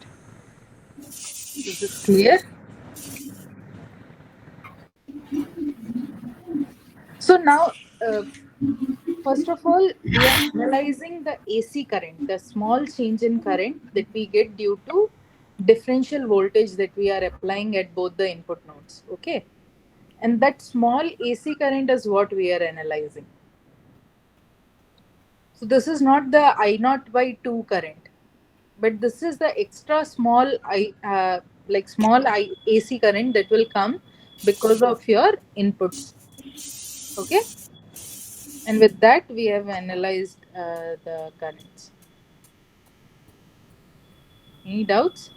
Is it clear? So now, first of all, we are analyzing the AC current, the small change in current that we get due to differential voltage that we are applying at both the input nodes. Okay. And that small AC current is what we are analyzing. So this is not the I naught by 2 current, but this is the extra small AC current that will come because of your inputs. Okay. And with that, we have analyzed the currents. Any doubts?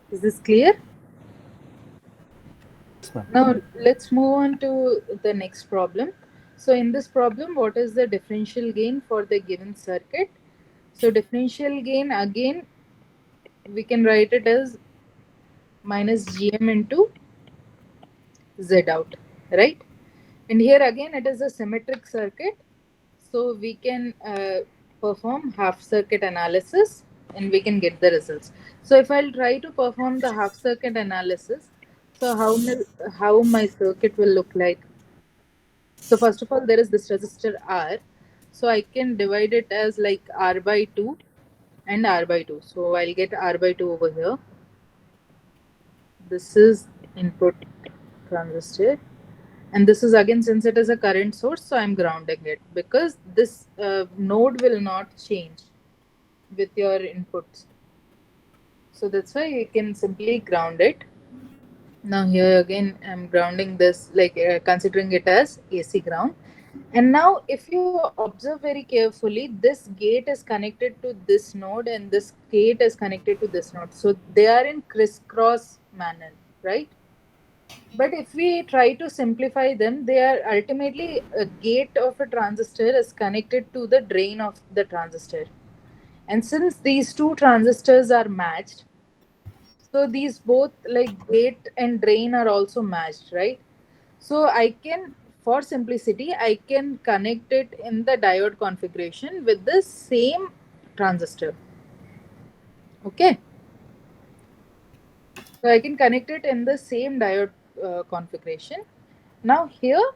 Is this clear? Yes, ma'am. Now let's move on to the next problem. So in this problem, what is the differential gain for the given circuit? So differential gain, again, we can write it as minus GM into Z out, right? And here again, it is a symmetric circuit. So we can perform half circuit analysis and we can get the results. So if I'll try to perform the half circuit analysis, so how my circuit will look like? So first of all, there is this resistor R. So I can divide it as like R by 2 and R by 2. So I'll get R by 2 over here. This is input transistor. And this is again, since it is a current source, so I'm grounding it because this node will not change with your inputs. So that's why you can simply ground it. Now here again, I'm grounding this, like considering it as AC ground. And now if you observe very carefully, this gate is connected to this node and this gate is connected to this node. So they are in crisscross manner, right? But if we try to simplify them, they are ultimately a gate of a transistor is connected to the drain of the transistor. And since these two transistors are matched, so these both like gate and drain are also matched, right? So I can, for simplicity, I can connect it in the diode configuration with the same transistor. Okay. So I can connect it in the same diode configuration. Now here,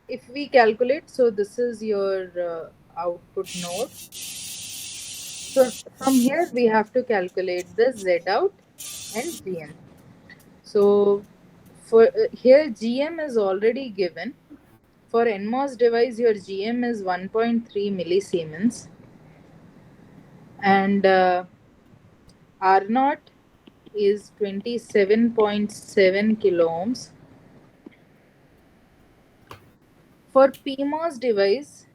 if we calculate, so this is your output node. So from here, we have to calculate the Z out and GM. So for here, GM is already given. For NMOS device, your GM is 1.3 millisiemens. And R0 is 27.7 kilo ohms. For PMOS device,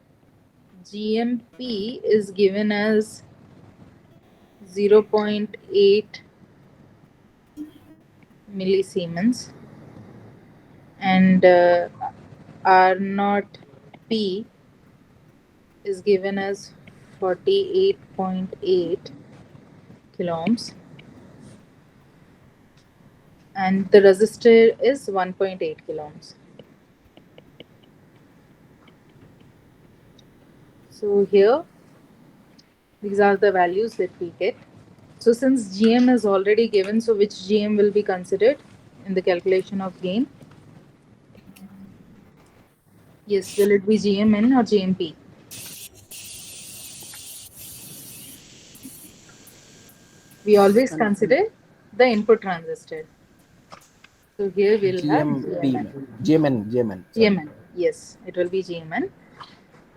GMP is given as 0.8 millisiemens and R0P is given as 48.8 kilo ohms and the resistor is 1.8 kilo ohms. So here, these are the values that we get. So since GM is already given, so which GM will be considered in the calculation of gain? Yes, will it be GMN or GMP? We always consider the input transistor. So here we'll have GMN. GMN. Yes, it will be GMN.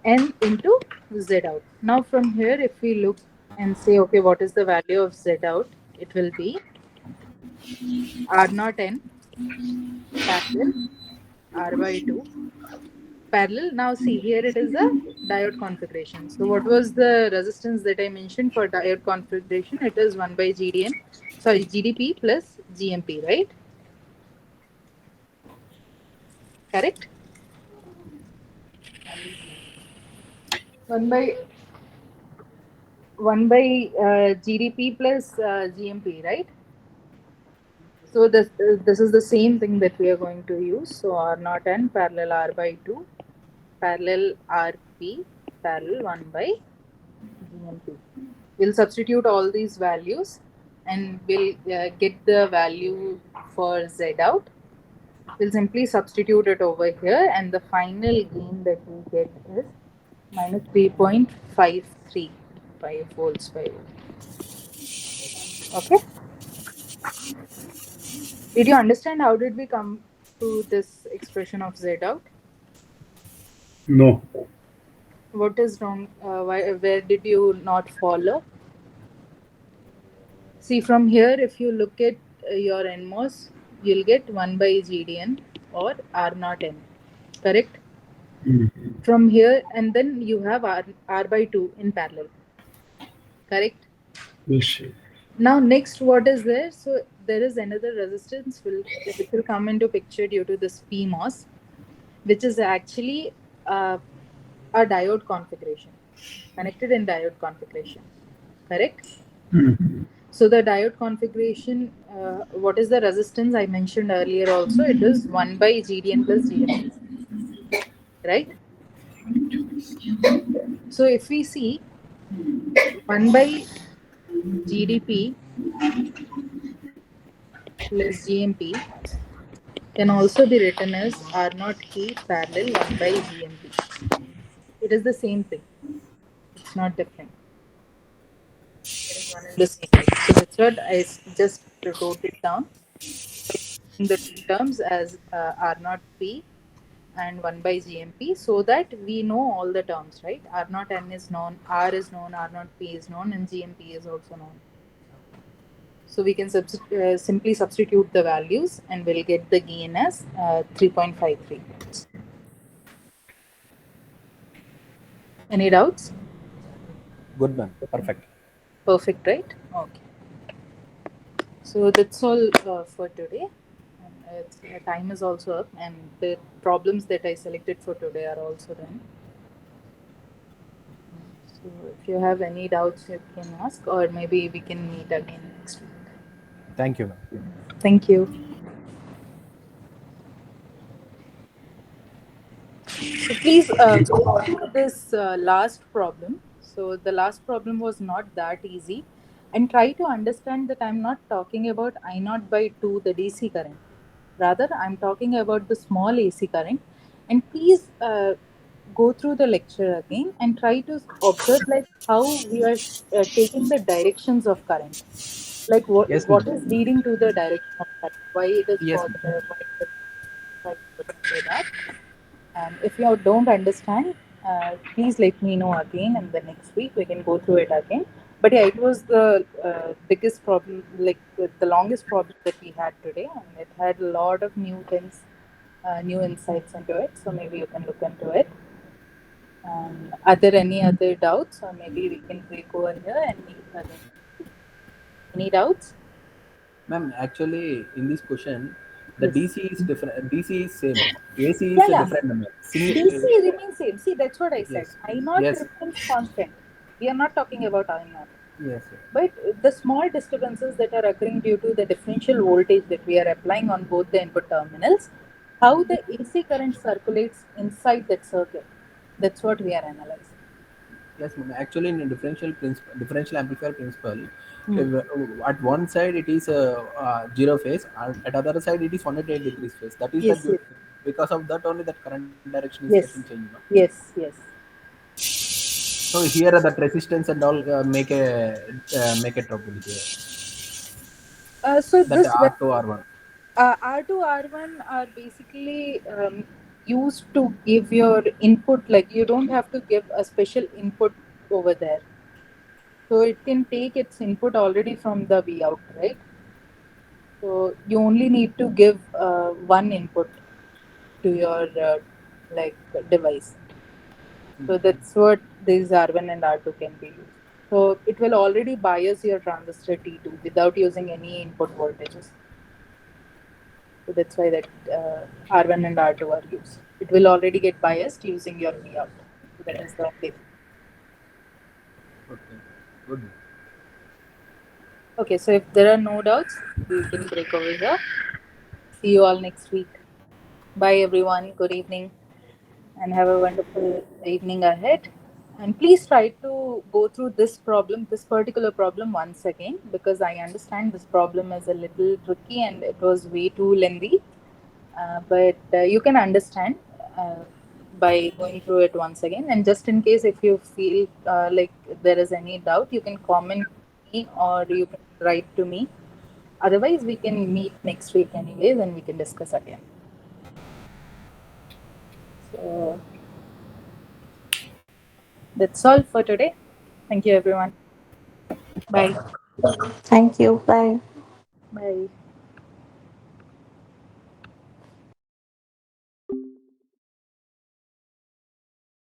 N into Z out. Now from here, if we look and say, okay, what is the value of Z out? It will be R0 N parallel R by 2 parallel. Now see, here it is the diode configuration. So what was the resistance that I mentioned for diode configuration? It is 1 by GDP plus GMP, right? Correct? 1 by 1 by GDP plus GMP, right? So this is the same thing that we are going to use. So R naught N parallel R by 2 parallel RP parallel 1 by GMP. We'll substitute all these values and we'll get the value for Z out. We'll simply substitute it over here and the final gain that we get is minus 3.53 5 volts per volt. Okay. Did you understand how did we come to this expression of Z out? No. What is wrong? Where did you not follow? See, from here, if you look at your NMOS, you'll get 1 by GDN or R naught N, correct? From here, and then you have R by 2 in parallel, correct? Yes. Now, next, what is there? So, there is another resistance which will come into picture due to this PMOS, which is actually a diode configuration, connected in diode configuration, correct? So the diode configuration, what is the resistance I mentioned earlier also? It is 1 by GDN plus GMP, right? So if we see 1 by GDP plus GMP can also be written as R naught K parallel 1 by GMP. It is the same thing. It's not different. It is one and the same thing. So that's what I just wrote it down. The two terms as R naught P and 1 by GMP so that we know all the terms, right? R naught N is known, R is known, R naught P is known, and GMP is also known. So we can simply substitute the values and we'll get the gain as 3.53. Any doubts? Good, ma'am. Perfect. Perfect, right? Okay. So that's all for today. Time is also up and the problems that I selected for today are also done. So if you have any doubts, you can ask or maybe we can meet again next week. Thank you, ma'am. Thank you. So please go on to this last problem. So the last problem was not that easy and try to understand that I'm not talking about I naught by 2, the DC current. Rather, I'm talking about the small AC current. And please go through the lecture again and try to observe like how we are taking the directions of current. Like what Yes, what ma'am. is leading to the direction of current? Why it is Yes, positive? Why it is say that? And if you don't understand, please let me know again, and the next week we can go through it again. But yeah, it was the biggest problem, like the longest problem that we had today, and it had a lot of new things, new insights into it. So maybe you can look into it. Are there any other doubts, or maybe we can break over here and meet further? Any doubts? Ma'am, actually, in this question, the Yes. DC is different. DC is same. AC is Yeah, a yeah. different number. DC remains same. See, that's what I said. Yes. I naught Yes. remains constant. We are not talking about I naught. Yes, sir. But the small disturbances that are occurring due to the differential voltage that we are applying on both the input terminals, how the AC current circulates inside that circuit, that's what we are analyzing. Yes, ma'am. Actually, in a differential amplifier principle, Hmm. at one side it is a 0 phase, and at other side it is 180 degrees phase. That is Yes, the yes. because of that only that current direction is Yes. getting changed. ma'am. Yes, yes. So here that resistance and all make a trouble here. So That this R2 R1. R2 R1 are basically used to give your input, like you don't have to give a special input over there. So it can take its input already from the V out, right? So you only need to give one input to your like device. So that's what these R1 and R2 can be used. So it will already bias your transistor T2 without using any input voltages. So that's why that R1 and R2 are used. It will already get biased using your Vout. So that is the only thing. Okay. Good. Okay, so if there are no doubts, we can break over here. See you all next week. Bye everyone. Good evening and have a wonderful evening ahead. And please try to go through this problem, this particular problem once again, because I understand this problem is a little tricky and it was way too lengthy. But you can understand by going through it once again. And just in case if you feel like there is any doubt, you can comment me or you can write to me. Otherwise, we can meet next week anyways and we can discuss again. So that's all for today. Thank you, everyone. Bye. Thank you. Bye. Bye.